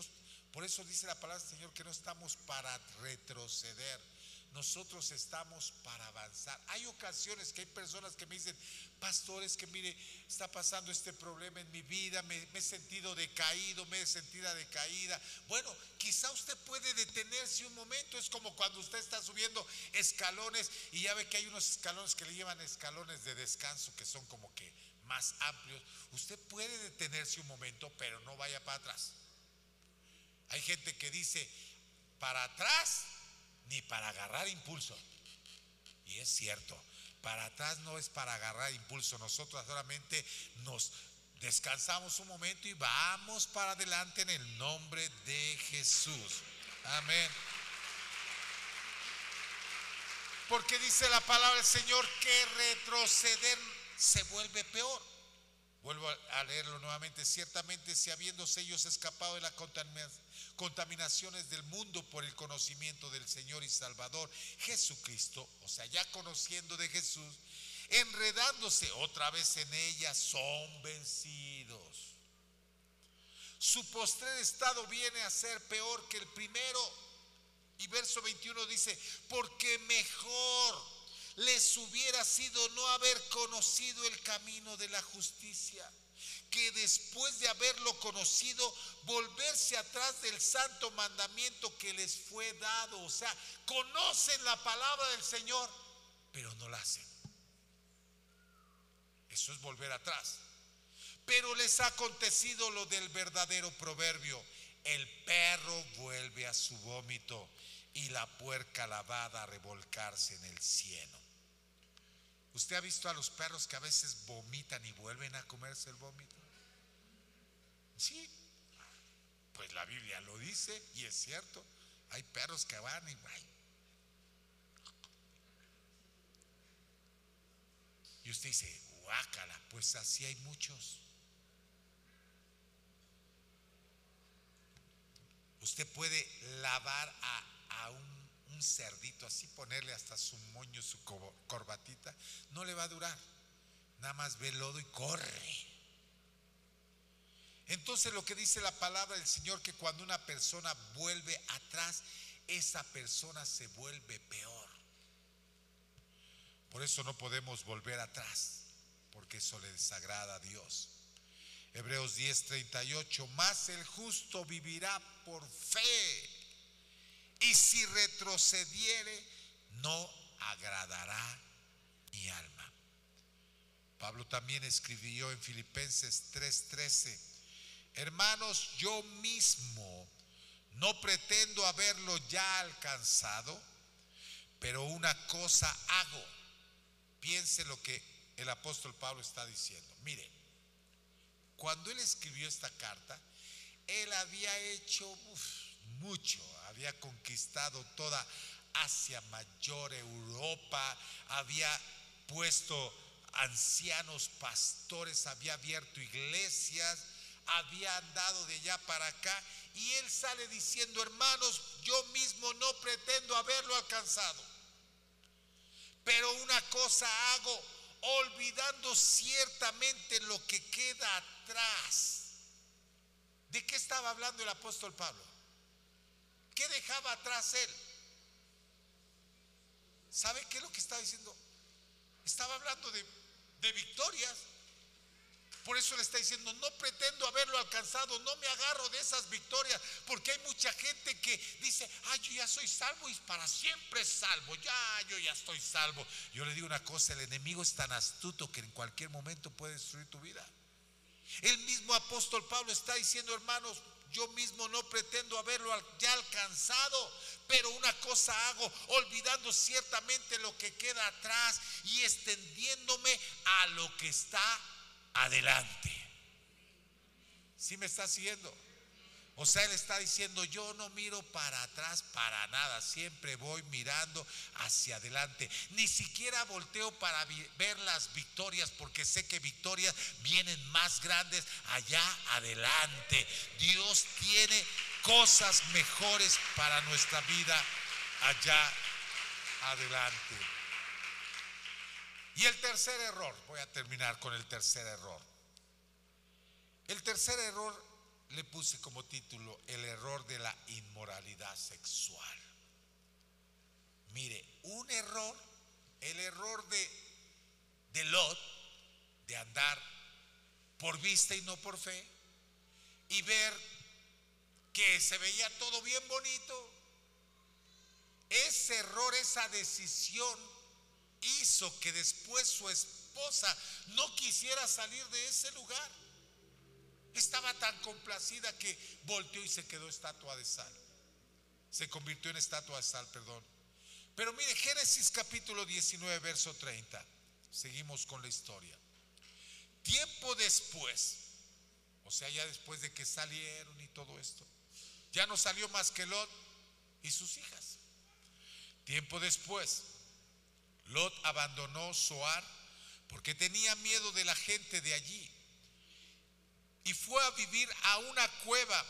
por eso dice la palabra del Señor que no estamos para retroceder, nosotros estamos para avanzar. Hay ocasiones que hay personas que me dicen: pastor, es que mire, está pasando este problema en mi vida, me he sentido decaído, me he sentido decaída. Bueno, quizá usted puede detenerse un momento. Es como cuando usted está subiendo escalones y ya ve que hay unos escalones que le llaman escalones de descanso, que son como que más amplios. Usted puede detenerse un momento, pero no vaya para atrás. Hay gente que dice: para atrás ni para agarrar impulso. Y es cierto, para atrás no es para agarrar impulso. Nosotros solamente nos descansamos un momento y vamos para adelante en el nombre de Jesús. Amén. Porque dice la palabra del Señor que retroceder se vuelve peor. Vuelvo a leerlo nuevamente. Ciertamente, si habiéndose ellos escapado de las contaminaciones del mundo por el conocimiento del Señor y Salvador Jesucristo, o sea, ya conociendo de Jesús, enredándose otra vez en ellas, son vencidos. Su postrer estado viene a ser peor que el primero. Y verso 21 dice: porque mejor les hubiera sido no haber conocido el camino de la justicia, que después de haberlo conocido, volverse atrás del santo mandamiento que les fue dado. O sea, conocen la palabra del Señor, pero no la hacen. Eso es volver atrás. Pero les ha acontecido lo del verdadero proverbio: el perro vuelve a su vómito y la puerca lavada a revolcarse en el cieno. ¿Usted ha visto a los perros que a veces vomitan y vuelven a comerse el vómito? Sí, pues la Biblia lo dice y es cierto. Hay perros que van y y usted dice: guácala. Pues así hay muchos. Usted puede lavar a un cerdito así, ponerle hasta su moño, su corbatita, no le va a durar. Nada más ve el lodo y corre. Entonces, lo que dice la palabra del Señor, que cuando una persona vuelve atrás, esa persona se vuelve peor. Por eso no podemos volver atrás, porque eso le desagrada a Dios. Hebreos 10:38: mas el justo vivirá por fe, y si retrocediere, no agradará mi alma. Pablo también escribió en Filipenses 3:13: hermanos, yo mismo no pretendo haberlo ya alcanzado, pero una cosa hago. Piense lo que el apóstol Pablo está diciendo. Mire, cuando él escribió esta carta, él había hecho mucho. Había conquistado toda Asia Mayor, Europa, había puesto ancianos pastores, había abierto iglesias, había andado de allá para acá, y él sale diciendo: hermanos, yo mismo no pretendo haberlo alcanzado, pero una cosa hago, olvidando ciertamente lo que queda atrás. ¿De qué estaba hablando el apóstol Pablo? ¿Qué dejaba atrás él? ¿Sabe qué es lo que estaba diciendo? Estaba hablando de victorias. Por eso le está diciendo: no pretendo haberlo alcanzado, no me agarro de esas victorias, porque hay mucha gente que dice: yo ya soy salvo y para siempre salvo, yo ya estoy salvo. Yo le digo una cosa: el enemigo es tan astuto que en cualquier momento puede destruir tu vida. El mismo apóstol Pablo está diciendo: hermanos, yo mismo no pretendo haberlo ya alcanzado, pero una cosa hago, olvidando ciertamente lo que queda atrás y extendiéndome a lo que está adelante. ¿Sí me está siguiendo? O sea, él está diciendo: yo no miro para atrás para nada, siempre voy mirando hacia adelante. Ni siquiera volteo para ver las victorias, porque sé que victorias vienen más grandes allá adelante. Dios tiene cosas mejores para nuestra vida allá adelante. Y el tercer error, voy a terminar con el tercer error. El tercer error le puse como título: el error de la inmoralidad sexual. Mire, un error, el error de Lot, de andar por vista y no por fe, y ver que se veía todo bien bonito. Ese error, esa decisión hizo que después su esposa no quisiera salir de ese lugar. Estaba tan complacida que volteó y se quedó estatua de sal. Se convirtió en estatua de sal, perdón. Pero mire, Génesis capítulo 19, verso 30. Seguimos con la historia. Tiempo después, o sea, ya después de que salieron y todo esto, ya no salió más que Lot y sus hijas. Tiempo después, Lot abandonó Zoar porque tenía miedo de la gente de allí y fue a vivir a una cueva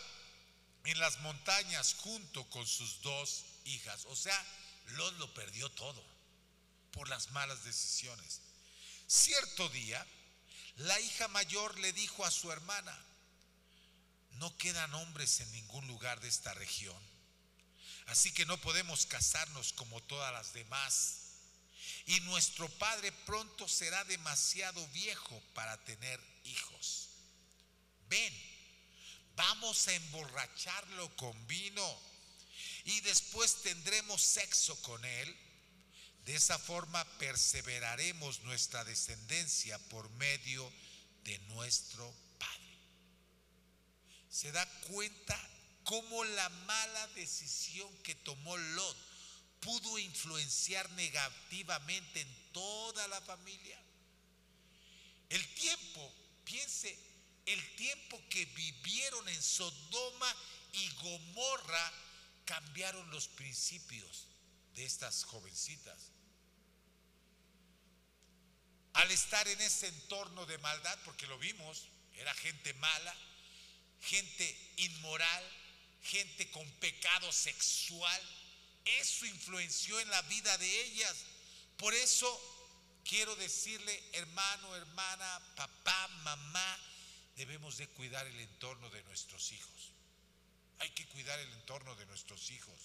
en las montañas junto con sus dos hijas. O sea, Lot lo perdió todo por las malas decisiones. Cierto día, la hija mayor le dijo a su hermana: no quedan hombres en ningún lugar de esta región, así que no podemos casarnos como todas las demás, y nuestro padre pronto será demasiado viejo para tener hijos. Ven, vamos a emborracharlo con vino y después tendremos sexo con él. De esa forma perseveraremos nuestra descendencia por medio de nuestro padre. ¿Se da cuenta cómo la mala decisión que tomó Lot pudo influenciar negativamente en toda la familia? El tiempo, piense, el tiempo que vivieron en Sodoma y Gomorra cambiaron los principios de estas jovencitas. Al estar en ese entorno de maldad, porque lo vimos, era gente mala, gente inmoral, gente con pecado sexual, eso influenció en la vida de ellas. Por eso quiero decirle, hermano, hermana, papá, mamá, debemos de cuidar el entorno de nuestros hijos. Hay que cuidar el entorno de nuestros hijos.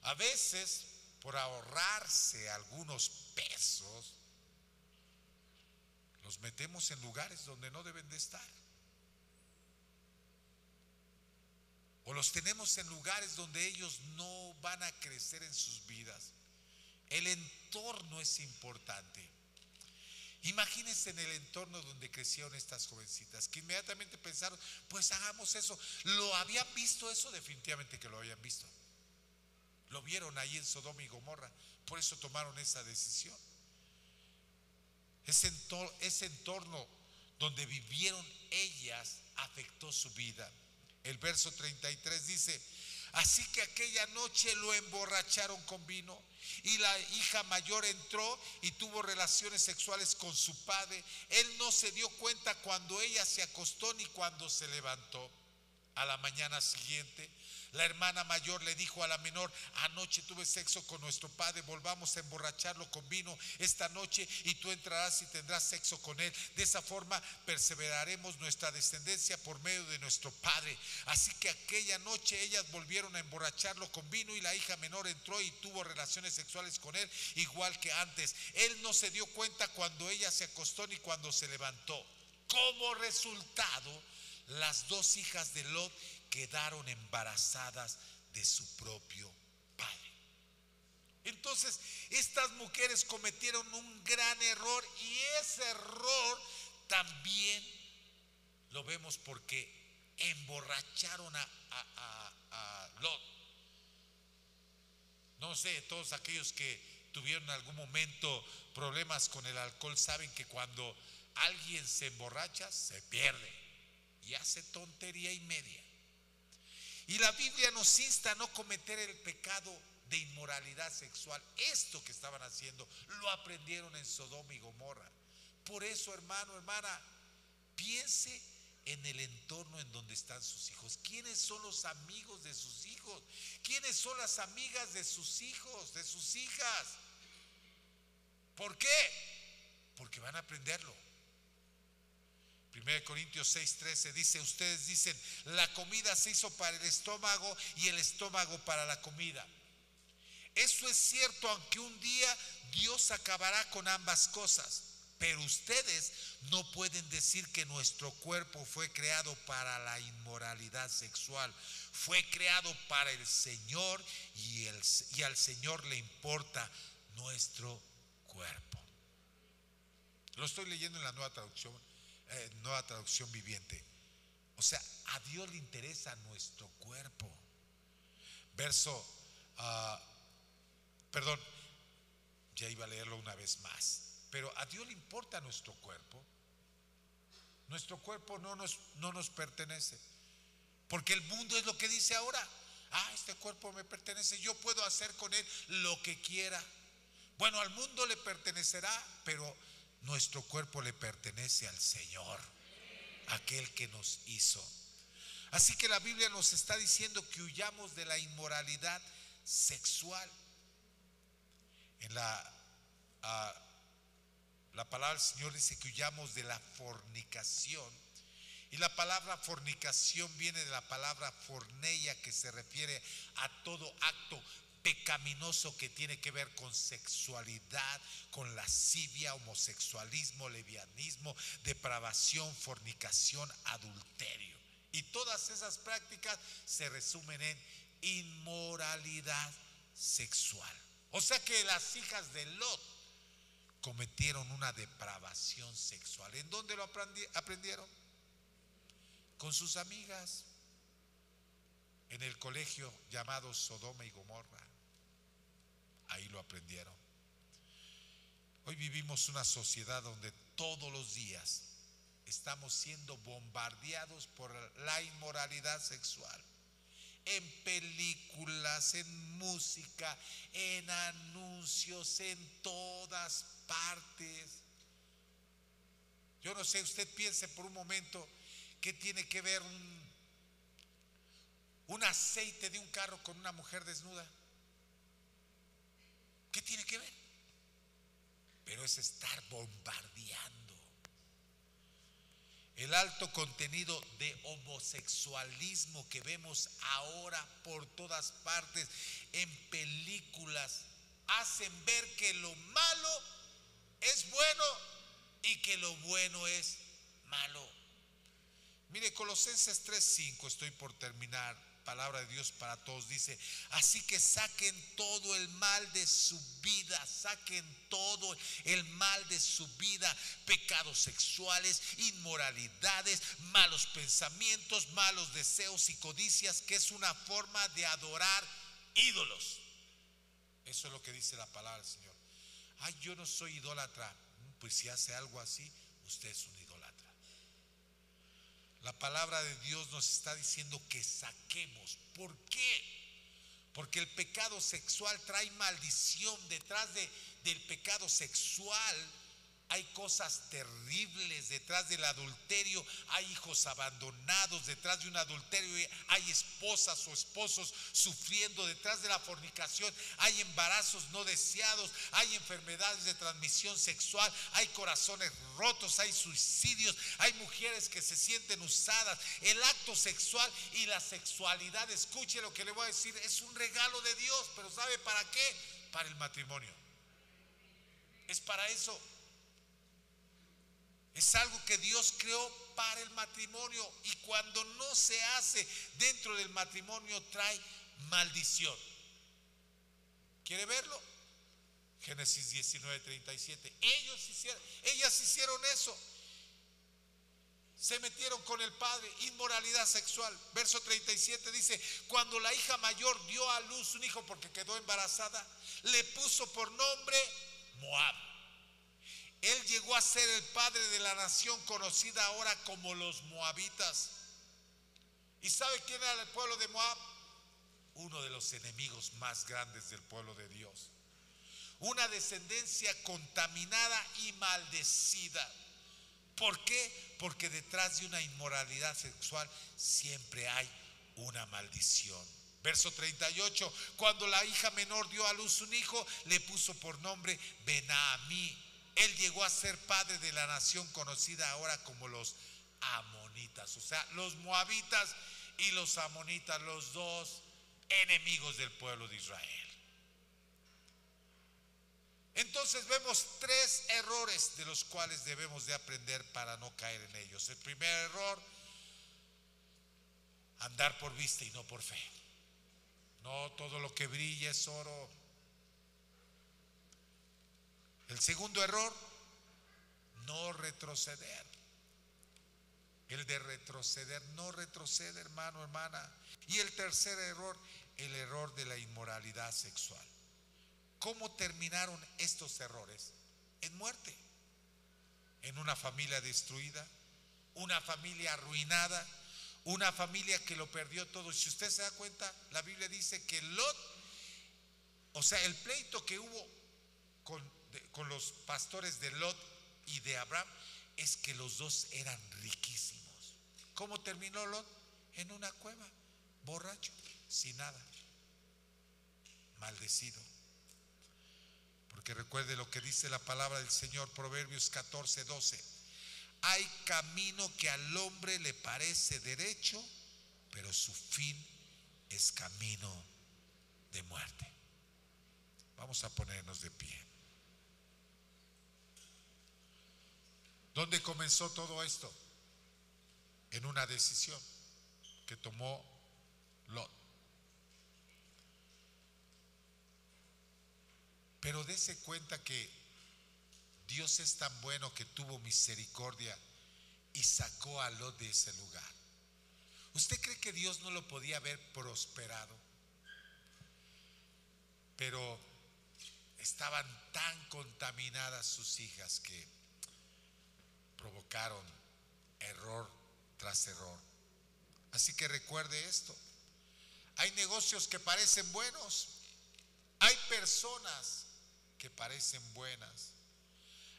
A veces, por ahorrarse algunos pesos, los metemos en lugares donde no deben de estar. O los tenemos en lugares donde ellos no van a crecer en sus vidas. El entorno es importante. Imagínense en el entorno donde crecieron estas jovencitas, que inmediatamente pensaron, pues hagamos eso. ¿Lo habían visto eso? Definitivamente que lo habían visto. Lo vieron ahí en Sodoma y Gomorra, por eso tomaron esa decisión. Ese entorno donde vivieron ellas afectó su vida. El verso 33 dice: así que aquella noche lo emborracharon con vino y la hija mayor entró y tuvo relaciones sexuales con su padre. Él no se dio cuenta cuando ella se acostó ni cuando se levantó. A la mañana siguiente, la hermana mayor le dijo a la menor: anoche tuve sexo con nuestro padre, volvamos a emborracharlo con vino esta noche y tú entrarás y tendrás sexo con él. De esa forma perseveraremos nuestra descendencia por medio de nuestro padre. Así que aquella noche ellas volvieron a emborracharlo con vino y la hija menor entró y tuvo relaciones sexuales con él igual que antes. Él no se dio cuenta cuando ella se acostó ni cuando se levantó. Como resultado, las dos hijas de Lot quedaron embarazadas de su propio padre. Entonces, estas mujeres cometieron un gran error, y ese error también lo vemos porque emborracharon a Lot. No sé, todos aquellos que tuvieron en algún momento problemas con el alcohol saben que cuando alguien se emborracha se pierde y hace tontería y media. Y la Biblia nos insta a no cometer el pecado de inmoralidad sexual. Esto que estaban haciendo lo aprendieron en Sodoma y Gomorra. Por eso, hermano, hermana, piense en el entorno en donde están sus hijos. ¿Quiénes son los amigos de sus hijos? ¿Quiénes son las amigas de sus hijos, de sus hijas? ¿Por qué? Porque van a aprenderlo. 1 Corintios 6:13 dice: ustedes dicen, la comida se hizo para el estómago y el estómago para la comida. Eso es cierto, aunque un día Dios acabará con ambas cosas. Pero ustedes no pueden decir que nuestro cuerpo fue creado para la inmoralidad sexual. Fue creado para el Señor y al Señor le importa nuestro cuerpo. Lo estoy leyendo en la nueva traducción viviente. O sea, a Dios le interesa nuestro cuerpo. Perdón, ya iba a leerlo una vez más. Pero a Dios le importa nuestro cuerpo. Nuestro cuerpo no nos pertenece. Porque el mundo es lo que dice ahora. Este cuerpo me pertenece, yo puedo hacer con él lo que quiera. Bueno, al mundo le pertenecerá, pero nuestro cuerpo le pertenece al Señor, aquel que nos hizo. Así que la Biblia nos está diciendo que huyamos de la inmoralidad sexual. En la palabra del Señor dice que huyamos de la fornicación. Y la palabra fornicación viene de la palabra forneia, que se refiere a todo acto pecaminoso que tiene que ver con sexualidad, con lascivia, homosexualismo, lesbianismo, depravación, fornicación, adulterio. Y todas esas prácticas se resumen en inmoralidad sexual. O sea que las hijas de Lot cometieron una depravación sexual. ¿En dónde lo aprendieron? Con sus amigas, en el colegio llamado Sodoma y Gomorra. Ahí lo aprendieron. Hoy vivimos una sociedad donde todos los días estamos siendo bombardeados por la inmoralidad sexual. En películas, en música, en anuncios, en todas partes. Yo no sé, usted piense por un momento, ¿qué tiene que ver un aceite de un carro con una mujer desnuda? ¿Qué tiene que ver? Pero es estar bombardeando. El alto contenido de homosexualismo que vemos ahora por todas partes en películas hacen ver que lo malo es bueno y que lo bueno es malo. Mire, Colosenses 3:5, estoy por terminar, palabra de Dios para todos, dice: así que saquen todo el mal de su vida, saquen todo el mal de su vida, pecados sexuales, inmoralidades, malos pensamientos, malos deseos y codicias, que es una forma de adorar ídolos. Eso es lo que dice la palabra del Señor. Yo no soy idólatra. Pues si hace algo así, usted es un idólatra. La palabra de Dios nos está diciendo que saquemos. ¿Por qué? Porque el pecado sexual trae maldición. Detrás del pecado sexual hay cosas terribles. Detrás del adulterio hay hijos abandonados. Detrás de un adulterio hay esposas o esposos sufriendo. Detrás de la fornicación hay embarazos no deseados, hay enfermedades de transmisión sexual, hay corazones rotos, hay suicidios, hay mujeres que se sienten usadas. El acto sexual y la sexualidad, escuche lo que le voy a decir, es un regalo de Dios. Pero ¿sabe para qué? Para el matrimonio. Es para eso. Es algo que Dios creó para el matrimonio, y cuando no se hace dentro del matrimonio trae maldición. ¿Quiere verlo? Génesis 19:37. Ellas hicieron eso. Se metieron con el padre, inmoralidad sexual. Verso 37 dice: cuando la hija mayor dio a luz un hijo porque quedó embarazada, le puso por nombre Moab. Él llegó a ser el padre de la nación conocida ahora como los moabitas. ¿Y sabe quién era el pueblo de Moab? Uno de los enemigos más grandes del pueblo de Dios. Una descendencia contaminada y maldecida. ¿Por qué? Porque detrás de una inmoralidad sexual siempre hay una maldición. Verso 38, cuando la hija menor dio a luz un hijo, le puso por nombre Ben-Ammi. Él llegó a ser padre de la nación conocida ahora como los amonitas. O sea, los moabitas y los amonitas, los dos enemigos del pueblo de Israel. Entonces vemos 3 errores de los cuales debemos de aprender para no caer en ellos. El primer error: andar por vista y no por fe. No todo lo que brilla es oro. El segundo error: no retroceder. El de retroceder, no retrocede, hermano, hermana. Y el tercer error: el error de la inmoralidad sexual. ¿Cómo terminaron estos errores? En muerte, en una familia destruida, una familia arruinada, una familia que lo perdió todo. Si usted se da cuenta, la Biblia dice que Lot, o sea, el pleito que hubo con los pastores de Lot y de Abraham, es que los dos eran riquísimos. ¿Cómo terminó Lot? En una cueva, borracho, sin nada, maldecido. Porque recuerde lo que dice la palabra del Señor, Proverbios 14:12. Hay camino que al hombre le parece derecho, pero su fin es camino de muerte. Vamos a ponernos de pie. ¿Dónde comenzó todo esto? En una decisión que tomó Lot. Pero dése cuenta que Dios es tan bueno que tuvo misericordia y sacó a Lot de ese lugar. ¿Usted cree que Dios no lo podía haber prosperado? Pero estaban tan contaminadas sus hijas que provocaron error tras error. Así que recuerde esto: hay negocios que parecen buenos, hay personas que parecen buenas,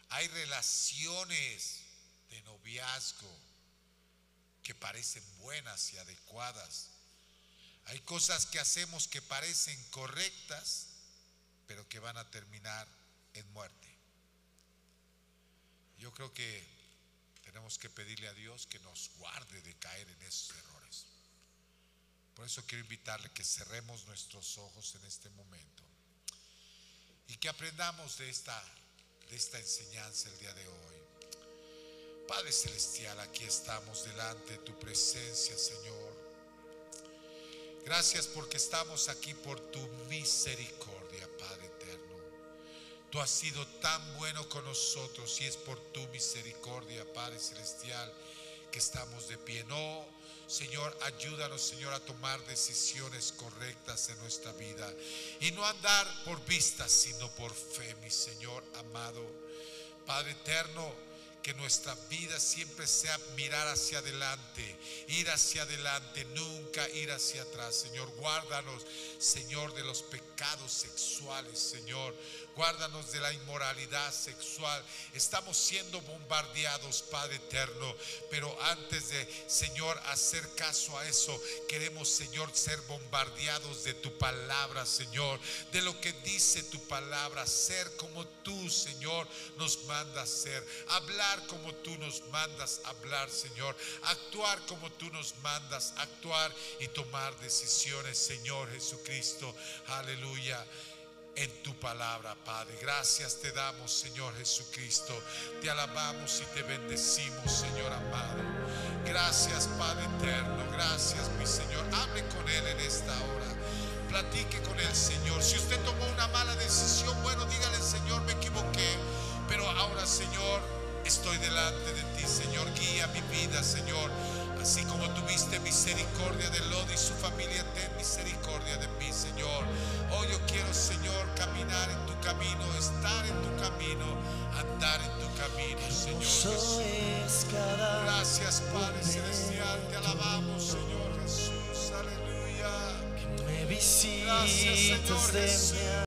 hay relaciones de noviazgo que parecen buenas y adecuadas, hay cosas que hacemos que parecen correctas, pero que van a terminar en muerte. Yo creo que tenemos que pedirle a Dios que nos guarde de caer en esos errores. Por eso quiero invitarle que cerremos nuestros ojos en este momento y que aprendamos de esta enseñanza el día de hoy. Padre Celestial, aquí estamos delante de tu presencia, Señor. Gracias porque estamos aquí por tu misericordia, Padre eterno. Tú has sido tan bueno con nosotros y es por tu misericordia, Padre Celestial, que estamos de pie. No, Señor, ayúdanos, Señor, a tomar decisiones correctas en nuestra vida y no andar por vista, sino por fe, mi Señor amado. Padre eterno, que nuestra vida siempre sea mirar hacia adelante, ir hacia adelante, nunca ir hacia atrás. Señor, guárdanos, Señor, de los pecados sexuales, Señor. Guárdanos de la inmoralidad sexual. Estamos siendo bombardeados, Padre eterno, pero antes de, Señor, hacer caso a eso, queremos, Señor, ser bombardeados de tu palabra, Señor, de lo que dice tu palabra, ser como tú, Señor, nos mandas ser, hablar como tú nos mandas hablar, Señor, actuar como tú nos mandas actuar y tomar decisiones, Señor Jesucristo, aleluya, en tu palabra, Padre. Gracias te damos, Señor Jesucristo, te alabamos y te bendecimos, Señor amado. Gracias, Padre eterno, gracias, mi Señor. Hable con Él en esta hora, platique con el Señor. Si usted tomó una mala decisión, bueno, dígale: Señor, me equivoqué, pero ahora, Señor, estoy delante de ti, Señor. Guía mi vida, Señor, así como tuviste misericordia de Lot y su familia, ten misericordia de mí, Señor. Hoy yo quiero, Señor, caminar en tu camino, estar en tu camino, andar en tu camino, Señor Jesús. Gracias, Padre Celestial, te alabamos, Señor Jesús, aleluya. Gracias, Señor Jesús.